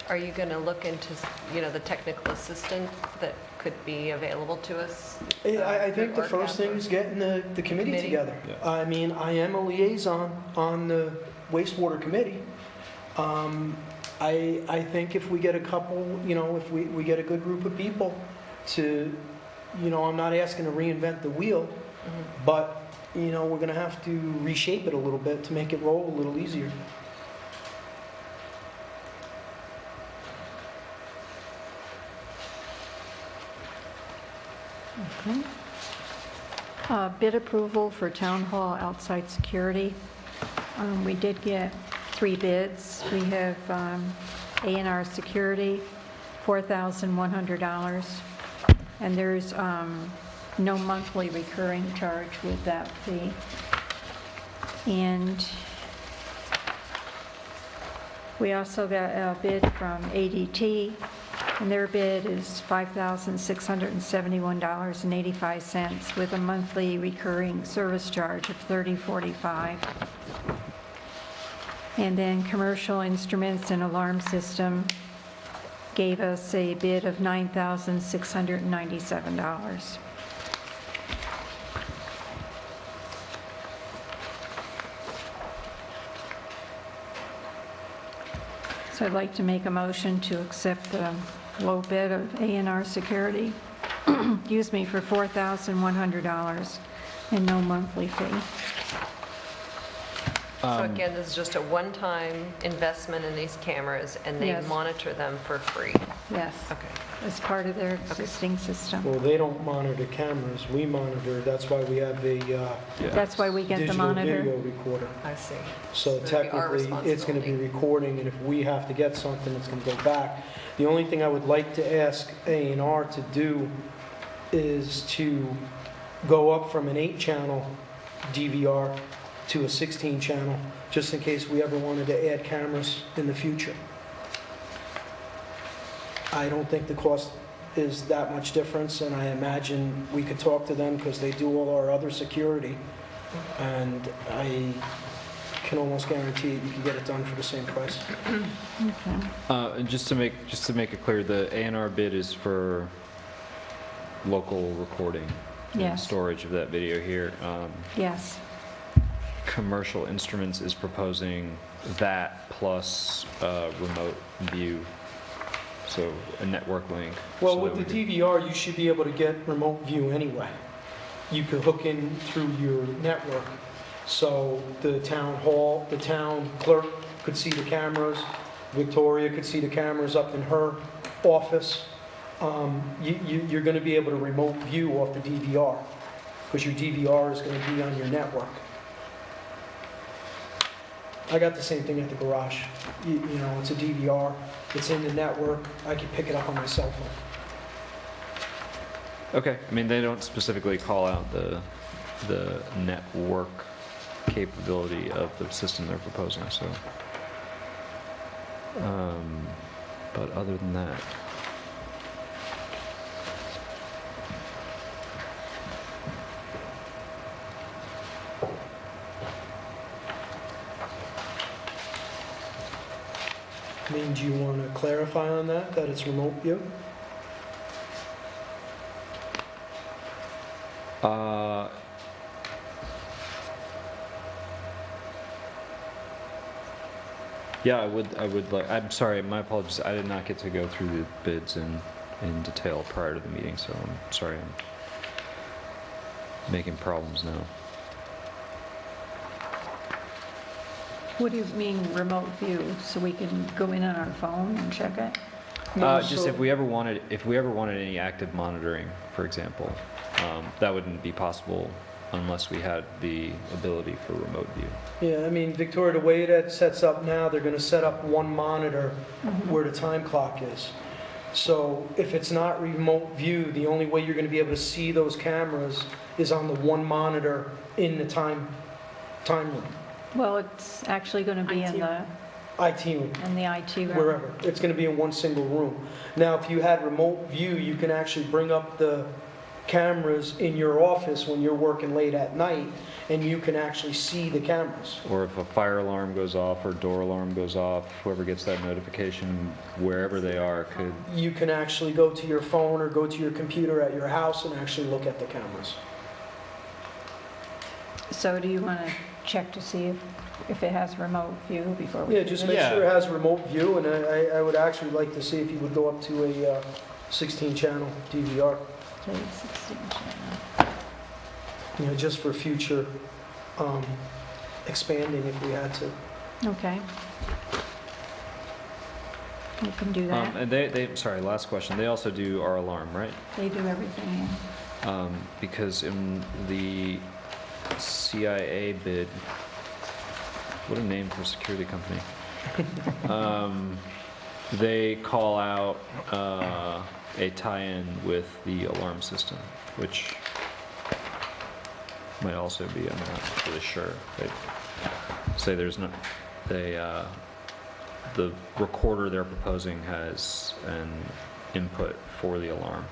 Are you going to look into, the technical assistant that could be available to us? I think the through first RCAP thing or- is getting the committee Committee? together. Yeah. I mean, I am a liaison on the wastewater committee. I think if we get a couple, if we get a good group of people to, I'm not asking to reinvent the wheel, but, we're going to have to reshape it a little bit to make it roll a little easier. Okay. Bid approval for town hall outside security. We did get 3 bids. We have A&R Security, $4,100, and there's no monthly recurring charge with that fee. And we also got a bid from ADT, and their bid is $5,671.85 with a monthly recurring service charge of $30.45. And then Commercial Instruments and Alarm System gave us a bid of $9,697. So I'd like to make a motion to accept the low bid of A&R Security, excuse me, for $4,100 and no monthly fee. So again, this is just a one-time investment in these cameras, and they Yes. monitor them for free. Yes, Okay. as part of their existing system. Well, they don't monitor cameras, we monitor, that's why we have a That's why we get the digital monitor. video recorder. I see. So it'd be our technically, it's going to be responsibility. recording, and if we have to get something, it's going to go back. The only thing I would like to ask A&R to do is to go up from an 8-channel DVR to a 16-channel, just in case we ever wanted to add cameras in the future. I don't think the cost is that much difference, and I imagine we could talk to them because they do all our other security, and I can almost guarantee you can get it done for the same price. And just to make it clear, the A&R bid is for local recording and Yes. storage of that video here. Yes, Commercial Instruments is proposing that plus remote view, so a network link. Well, so with that the we could- DVR, you should be able to get remote view anyway. You could hook in through your network. So the town hall, the town clerk could see the cameras, Victoria could see the cameras up in her office. You're going to be able to remote view off the DVR, because your DVR is going to be on your network. I got the same thing at the garage. You know, it's a DVR, it's in the network, I can pick it up on my cell phone. Okay, I mean, they don't specifically call out the network capability of the system they're proposing, so. But other than that. I mean, do you want to clarify on that it's remote view? Yeah, I would like, I'm sorry, my apologies, I did not get to go through the bids in detail prior to the meeting, so I'm sorry, I'm making problems now. what do you mean remote view, so we can go in on our phone and check it? Just if we ever wanted any active monitoring, for example, that wouldn't be possible unless we had the ability for remote view. Yeah, I mean, Victoria, the way that sets up now, they're going to set up one monitor where the time clock is. So if it's not remote view, the only way you're going to be able to see those cameras is on the one monitor in the time room, Well, it's actually going to be in the IT room. IT room. Wherever. It's going to be in one single room. Now, if you had remote view, you can actually bring up the cameras in your office when you're working late at night, and you can actually see the cameras. Or if a fire alarm goes off or door alarm goes off, whoever gets that notification, wherever they are, could... You can actually go to your phone or go to your computer at your house and actually look at the cameras. So do you want to check to see if it has remote view before we? Yeah, do just this? make sure it has remote view, and I would actually like to see if you would go up to a 16-channel DVR, Okay, 16 channel. you know, just for future expanding if we had to. Okay. We can do that. And sorry, last question, they also do our alarm, right? They do everything. Because in the CIA bid, what a name for a security company. They call out a tie-in with the alarm system, which might also be, I'm not really sure. They say there's no, the recorder they're proposing has an input for the alarm.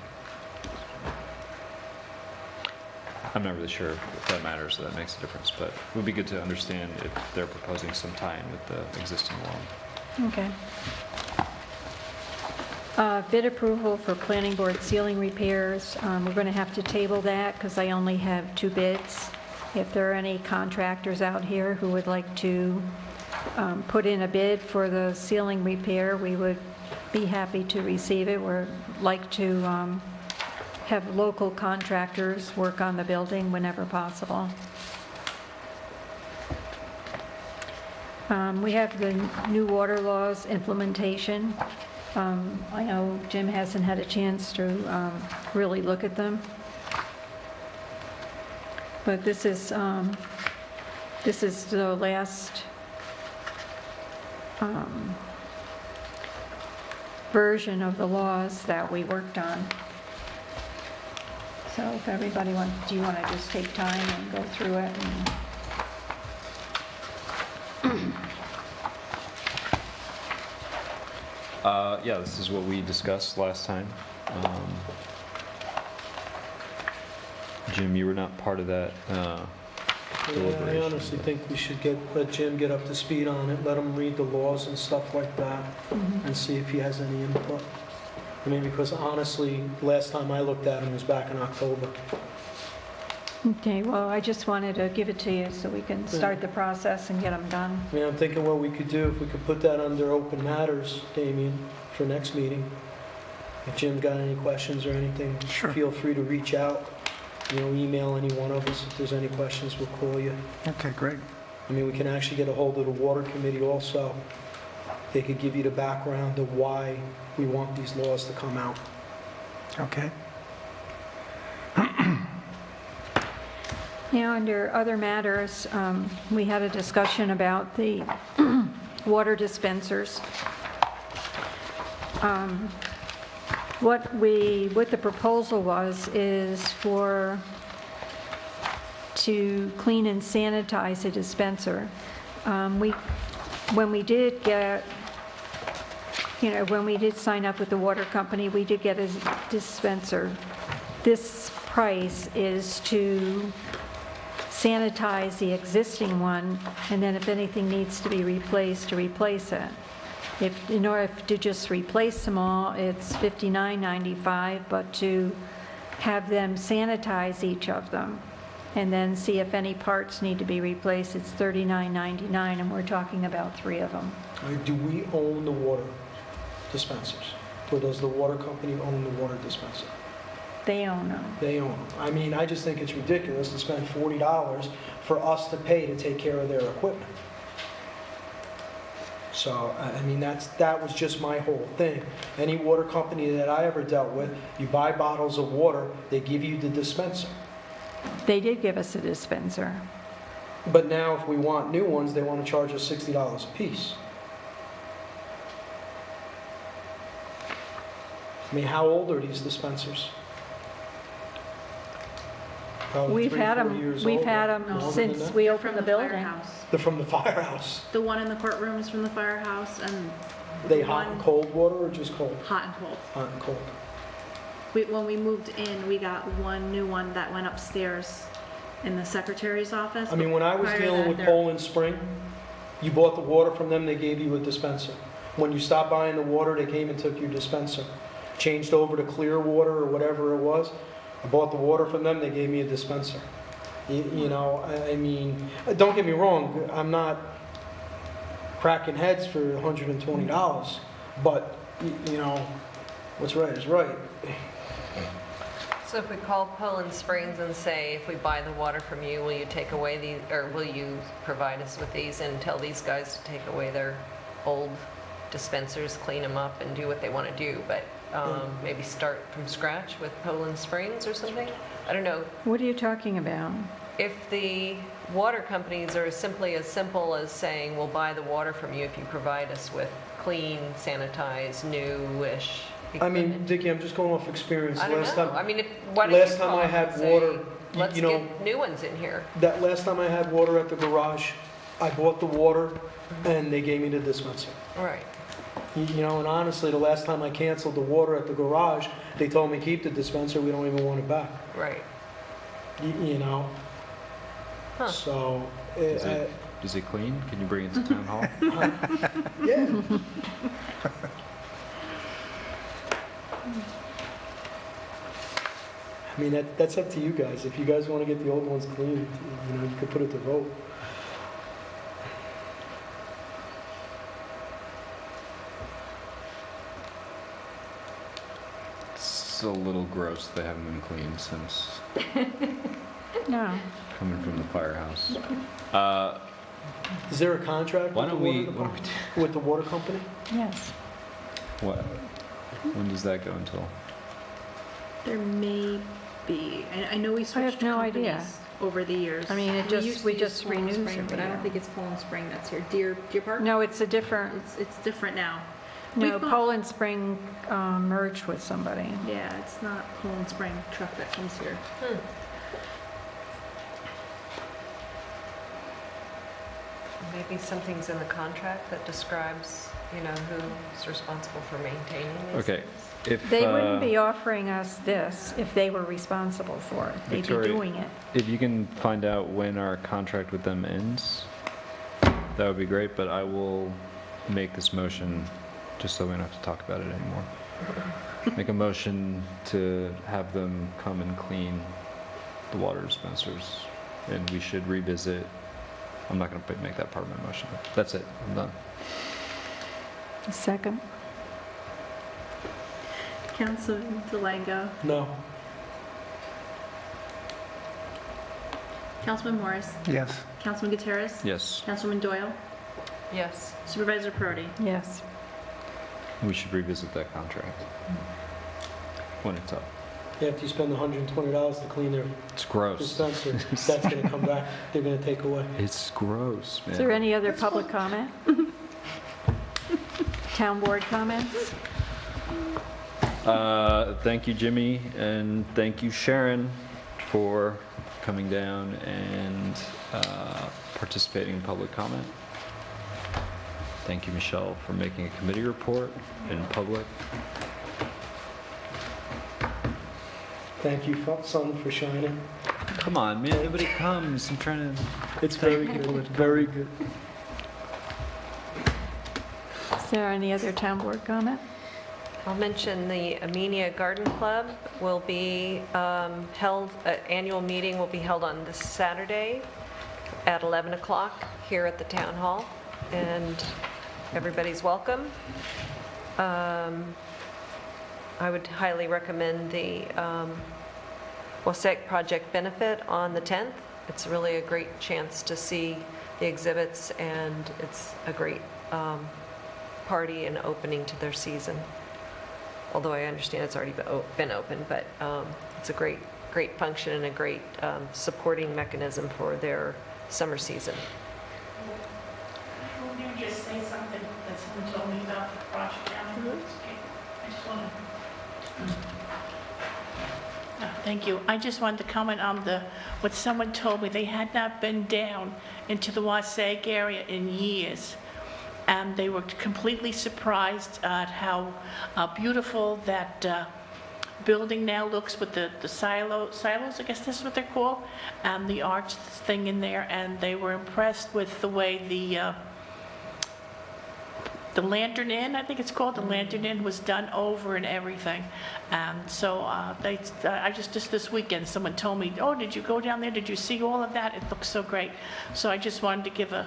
I'm not really sure if that matters or that makes a difference, but it would be good to understand if they're proposing some tie-in with the existing alarm. Okay. Bid approval for planning board ceiling repairs. We're going to have to table that because I only have 2 bids. If there are any contractors out here who would like to put in a bid for the ceiling repair, we would be happy to receive it. We're like to have local contractors work on the building whenever possible. We have the new water laws implementation. I know Jim hasn't had a chance to really look at them. But this is the last version of the laws that we worked on. So if everybody wants, do you want to just take time and go through it? Yeah, this is what we discussed last time. Jim, you were not part of that I deliberation. honestly think we should let Jim get up to speed on it, let him read the laws and stuff like that, and see if he has any input. I mean, because honestly, last time I looked at him was back in October. Okay, well, I just wanted to give it to you so we can start the process and get them done. I mean, I'm thinking what we could do, if we could put that under open matters, Damien, for next meeting. If Jim's got any questions or anything, Sure. feel free to reach out. You know, email any one of us. If there's any questions, we'll call you. Okay, great. I mean, we can actually get a hold of the water committee also. They could give you the background of why we want these laws to come out. Okay. Now, under other matters, we had a discussion about the water dispensers. What the proposal was is to clean and sanitize a dispenser. When we did sign up with the water company, we did get a dispenser. This price is to sanitize the existing one, and then if anything needs to be replaced, to replace it. In order to just replace them all, it's $59.95, but to have them sanitize each of them and then see if any parts need to be replaced, it's $39.99, and we're talking about 3 of them. Do we own the water dispensers? Or does the water company own the water dispenser? They own them. They own them. I mean, I just think it's ridiculous to spend $40 for us to pay to take care of their equipment. So, I mean, that was just my whole thing. Any water company that I ever dealt with, you buy bottles of water, they give you the dispenser. They did give us a dispenser. But now if we want new ones, they want to charge us $60 a piece. I mean, how old are these dispensers? Probably We've 3, had 4 them, years we've old, had longer them than since that? we They're opened from the building. firehouse. They're from the firehouse. The one in the courtroom is from the firehouse, and They the hot and one- cold water or just cold? hot and cold. Hot and cold. When we moved in, we got one new one that went upstairs in the secretary's office. I mean, when I was Prior to dealing that, with they're- Poland Spring, you bought the water from them, they gave you a dispenser. When you stopped buying the water, they came and took your dispenser. Changed over to clear water or whatever it was. I bought the water from them, they gave me a dispenser. You know, I mean, don't get me wrong, I'm not cracking heads for $120, but, you know, what's right is right. So if we call Poland Springs and say, if we buy the water from you, will you take away these, or will you provide us with these and tell these guys to take away their old dispensers, clean them up and do what they want to do, but maybe start from scratch with Poland Springs or something? I don't know. What are you talking about? If the water companies are simply as simple as saying, we'll buy the water from you if you provide us with clean, sanitized, newish equipment. I mean, Dickie, I'm just going off experience. I don't Last know. time- I mean, why don't you last time call I them had and say, water, let's you know- get new ones in here. That last time I had water at the garage, I bought the water and they gave me the dispenser. Right. You know, and honestly, the last time I canceled the water at the garage, they told me keep the dispenser, we don't even want it back. Right. You know? Huh. So, Is it clean? Can you bring it to town hall? yeah. I mean, that's up to you guys. If you guys want to get the old ones clean, you know, you could put it to vote. It's a little gross. They haven't been cleaned since No. coming from the firehouse. Is there a contract Why with the don't we, water what do we department? do? With the water company? Yes. What, when does that go until? There may be, I know we switched no idea. companies over the years. I mean, We used to use just Poland renews Spring, every but I don't year. think it's Poland Spring that's here. Deer Park? No, it's a different, It's different now. no, We've got- Poland Spring merged with somebody. Yeah, it's not Poland Spring truck that comes here. Maybe something's in the contract that describes, who's responsible for maintaining these Okay, things. if. They wouldn't be offering us this if they were responsible for it. They'd be Victoria, doing it. If you can find out when our contract with them ends, that would be great, but I will make this motion just so we don't have to talk about it anymore. Make a motion to have them come and clean the water dispensers, and we should revisit. I'm not going to make that part of my motion. That's it, I'm done. A second? Councilman Delango, No. Councilman Morris, Yes. Councilman Gutierrez, Yes, Councilman Doyle, Yes. Supervisor Perotti. Yes. we should revisit that contract when it's up. After you spend $120 to clean their It's gross. dispenser, that's going to come back, they're going to take away. It's gross, man. Is there any other public comment? Town board comments? Thank you, Jimmy, and thank you, Sharon, for coming down and participating in public comment. Thank you, Michelle, for making a committee report in public. Thank you, sun, for shining. Come on, man, nobody comes. I'm trying to... It's very good, very good. Is there any other town board comment? I'll mention the Amenia Garden Club will be held, annual meeting will be held on this Saturday at 11 o'clock here at the town hall, and everybody's welcome. I would highly recommend the WASEC Project Benefit on the 10th. It's really a great chance to see the exhibits, and it's a great party and opening to their season. Although I understand it's already been open, but it's a great function and a great supporting mechanism for their summer season. Will you just say something that someone told me about the project down there? I just want to... Thank you. I just wanted to comment on what someone told me. They had not been down into the Wasaig area in years. And they were completely surprised at how beautiful that building now looks with the silos, I guess that's what they're called, and the arch thing in there. And they were impressed with the way the Lantern Inn, I think it's called, the Lantern Inn was done over and everything. And so I just this weekend, someone told me, oh, did you go down there? Did you see all of that? It looks so great. So I just wanted to give a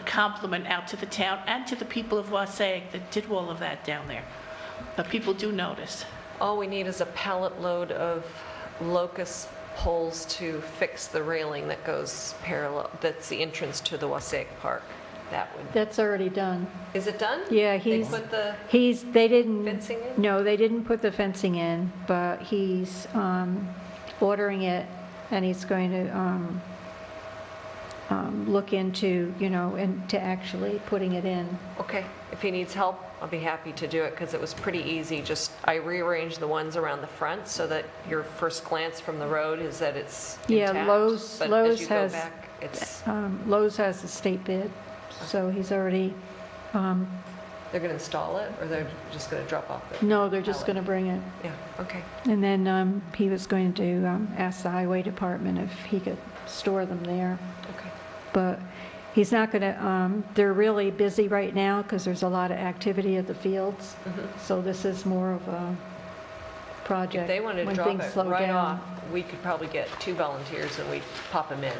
compliment out to the town and to the people of Wasaig that did all of that down there. But people do notice. All we need is a pallet load of locust poles to fix the railing that goes parallel, that's the entrance to the Wasaig Park. That would, That's already done. is it done? Yeah, They put the they didn't. fencing in? No, they didn't put the fencing in, but he's ordering it, and he's going to look into, into actually putting it in. Okay, if he needs help, I'll be happy to do it, because it was pretty easy. Just, I rearranged the ones around the front so that your first glance from the road is that it's Yeah, intact. Lowe's- But Lowe's as you go has- back, it's, Lowe's has the state bid, so he's already, they're going to install it, or they're just going to drop off the no, they're just pallet? going to bring it. Yeah, okay. And then he was going to ask the highway department if he could store them there. Okay. But he's not going to, they're really busy right now because there's a lot of activity at the fields. So this is more of a project. If they want to when drop things it slow right down. off, we could probably get 2 volunteers and we'd pop them in,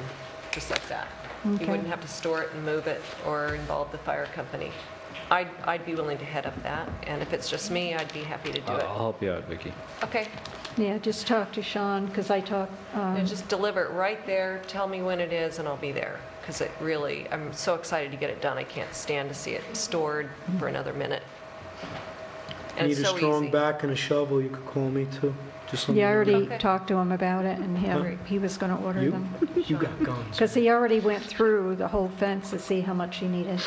just like that. You Okay. wouldn't have to store it and move it or involve the fire company. I'd be willing to head up that, and if it's just me, I'd be happy to do it. I'll help you out, Vicki. Okay, Yeah, just talk to Sean, because I talked, and just deliver it right there, tell me when it is, and I'll be there. Because it really, I'm so excited to get it done, I can't stand to see it stored for another minute. And Need it's a so strong easy. back and a shovel, you could call me too. Just let me yeah, I know. already Okay. talked to him about it, and he was going to order You? them. You got guns. Because he already went through the whole fence to see how much he needed.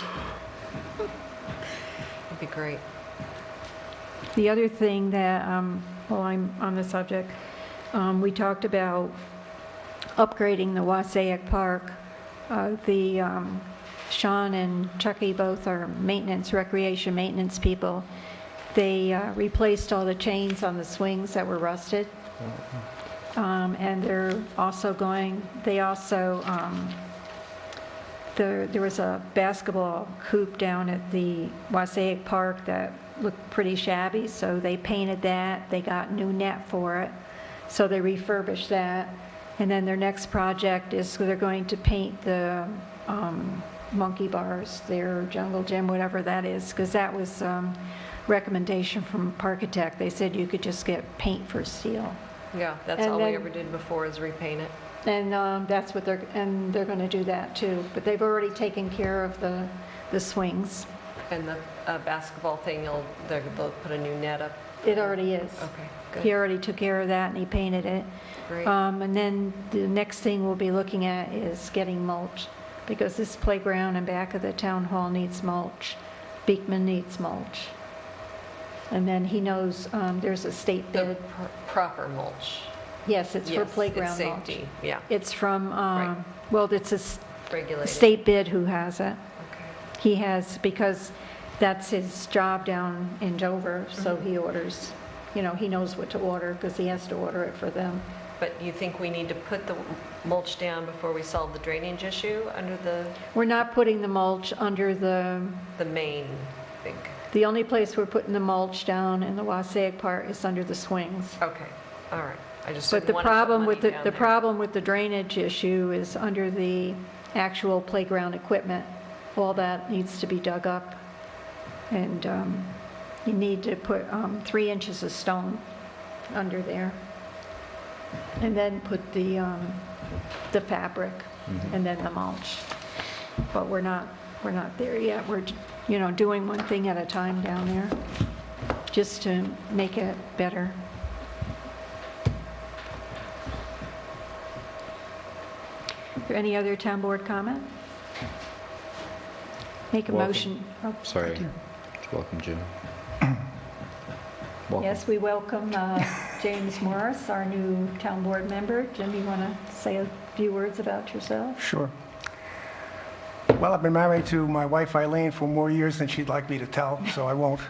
It'd be great. The other thing that, while I'm on the subject, we talked about upgrading the Wassaic Park. Sean and Chucky both are recreation maintenance people. They replaced all the chains on the swings that were rusted. And they're also there was a basketball hoop down at the Wassaic Park that looked pretty shabby, so they painted that. They got new net for it, so they refurbished that. And then their next project is they're going to paint the monkey bars, their jungle gym, whatever that is, because that was recommendation from Parkitect. They said you could just get paint for steel. Yeah, that's And all then- we ever did before is repaint it. And that's what they're going to do that too. But they've already taken care of the swings. And the basketball thing, they'll put a new net up. It already is. Okay, He good, already took care of that and he painted it. great. And then the next thing we'll be looking at is getting mulch, because this playground in back of the town hall needs mulch. Beekman needs mulch. And then he knows there's a state The bid. proper mulch. Yes, it's for Yes, playground it's mulch. safety, yeah, It's from, Right. well, it's a regulated. state bid who has it. Okay. He has, because that's his job down in Dover, so he orders, he knows what to order because he has to order it for them. But you think we need to put the mulch down before we solve the drainage issue under We're not putting the mulch under the main big? the only place we're putting the mulch down in the Wassaic Park is under the swings. Okay, all right. I just But didn't the want to put problem with money the down there. problem with the drainage issue is under the actual playground equipment. All that needs to be dug up. And you need to put 3 inches of stone under there. And then put the fabric and then the mulch. But we're not there yet. We're, doing one thing at a time down there, just to make it better. Is there any other town board comment? Make a Welcome. motion. Oh, Sorry. Welcome, Jim. Welcome. yes, we welcome James Morris, our new town board member. Jim, you want to say a few words about yourself? Sure. Well, I've been married to my wife Eileen for more years than she'd like me to tell, so I won't.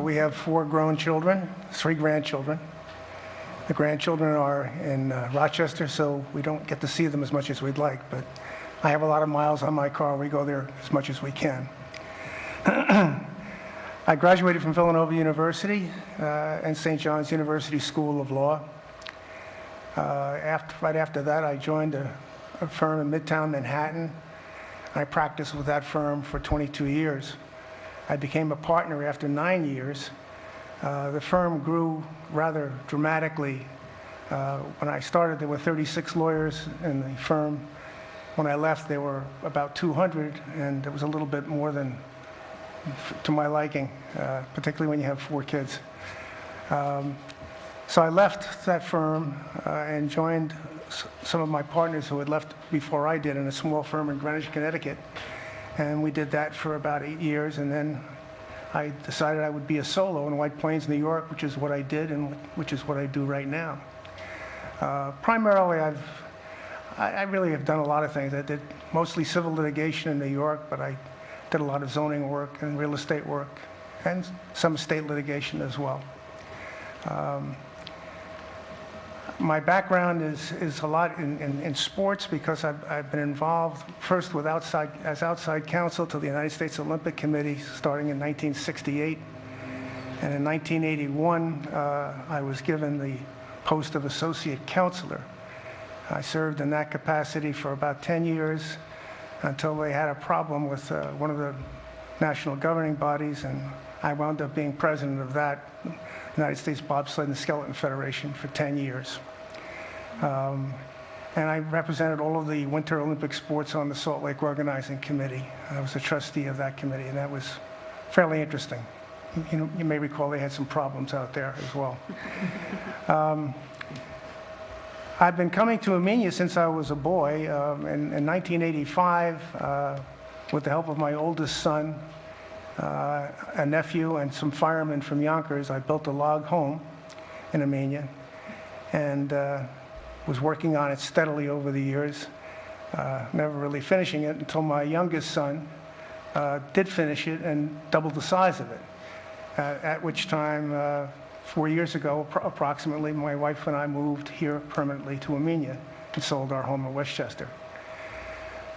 We have 4 grown children, 3 grandchildren. The grandchildren are in Rochester, so we don't get to see them as much as we'd like, but I have a lot of miles on my car. We go there as much as we can. I graduated from Villanova University and St. John's University School of Law. Right after that, I joined a firm in Midtown Manhattan. I practiced with that firm for 22 years. I became a partner after 9 years. The firm grew rather dramatically. When I started, there were 36 lawyers in the firm. When I left, there were about 200, and it was a little bit more than to my liking, particularly when you have 4 kids. So I left that firm and joined some of my partners who had left before I did in a small firm in Greenwich, Connecticut. And we did that for about 8 years, and then I decided I would be a solo in White Plains, New York, which is what I did and which is what I do right now. Primarily, I really have done a lot of things. I did mostly civil litigation in New York, but I did a lot of zoning work and real estate work and some state litigation as well. My background is a lot in sports because I've been involved first with as outside counsel to the United States Olympic Committee starting in 1968. And in 1981, I was given the post of associate counselor. I served in that capacity for about 10 years until they had a problem with one of the national governing bodies, and I wound up being president of that, United States Bobsled and Skeleton Federation, for 10 years. And I represented all of the Winter Olympic sports on the Salt Lake Organizing Committee. I was a trustee of that committee, and that was fairly interesting. You may recall they had some problems out there as well. I've been coming to Amenia since I was a boy. In 1985, with the help of my oldest son, a nephew, and some firemen from Yonkers, I built a log home in Amenia, and was working on it steadily over the years, never really finishing it until my youngest son did finish it and doubled the size of it. At which time, 4 years ago, approximately, my wife and I moved here permanently to Amenia and sold our home in Westchester.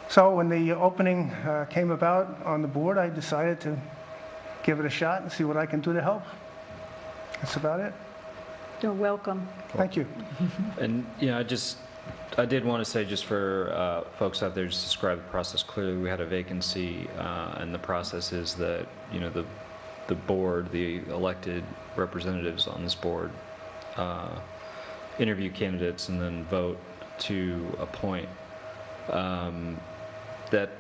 So when the opening came about on the board, I decided to give it a shot and see what I can do to help. That's about it. You're welcome. Thank you. And, you know, I did want to say, just for folks out there, just describe the process clearly. We had a vacancy, and the process is that, you know, the board, the elected representatives on this board, interview candidates and then vote to appoint. That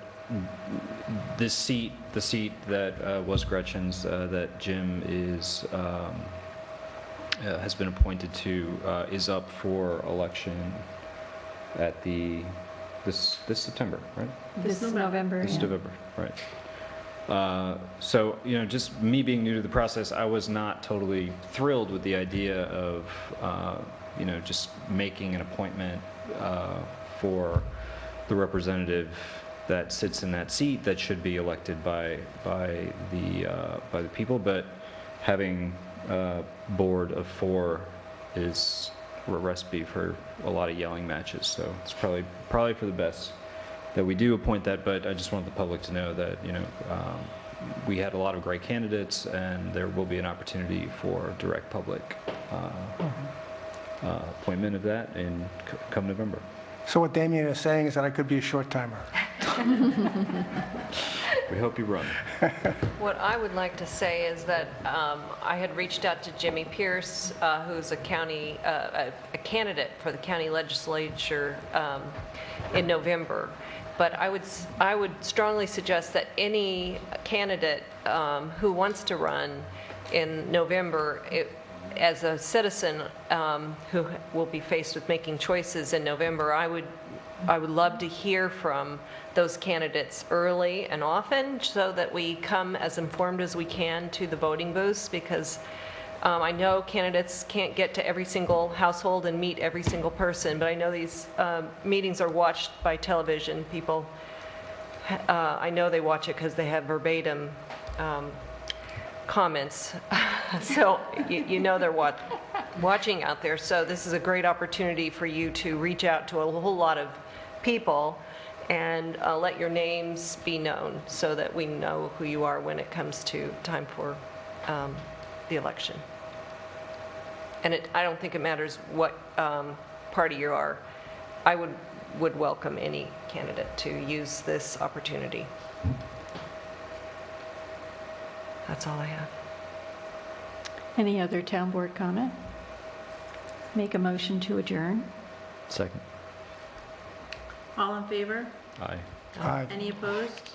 this seat, the seat that was Gretchen's, that Jim is has been appointed to, is up for election at this September, right? This November. This Yeah. November, right. So, you know, just me being new to the process, I was not totally thrilled with the idea of, you know, just making an appointment for the representative that sits in that seat that should be elected by the people, but having a board of 4 is a recipe for a lot of yelling matches. So it's probably for the best that we do appoint that, but I just want the public to know that, you know, we had a lot of great candidates, and there will be an opportunity for direct public appointment of that in come November. So what Damien is saying is that I could be a short timer. We hope you run. What I would like to say is that I had reached out to Jimmy Pierce, who's a candidate for the county legislature in November. But I would strongly suggest that any candidate who wants to run in November, as a citizen who will be faced with making choices in November, I would love to hear from those candidates early and often, so that we come as informed as we can to the voting booths, because I know candidates can't get to every single household and meet every single person, but I know these meetings are watched by television. People, I know they watch it because they have verbatim comments. So you know they're watching out there. So this is a great opportunity for you to reach out to a whole lot of people and let your names be known, so that we know who you are when it comes to time for the election. And I don't think it matters what party you are. I would welcome any candidate to use this opportunity. That's all I have. Any other town board comment? Make a motion to adjourn. Second. All in favor? Aye. Aye. Any opposed?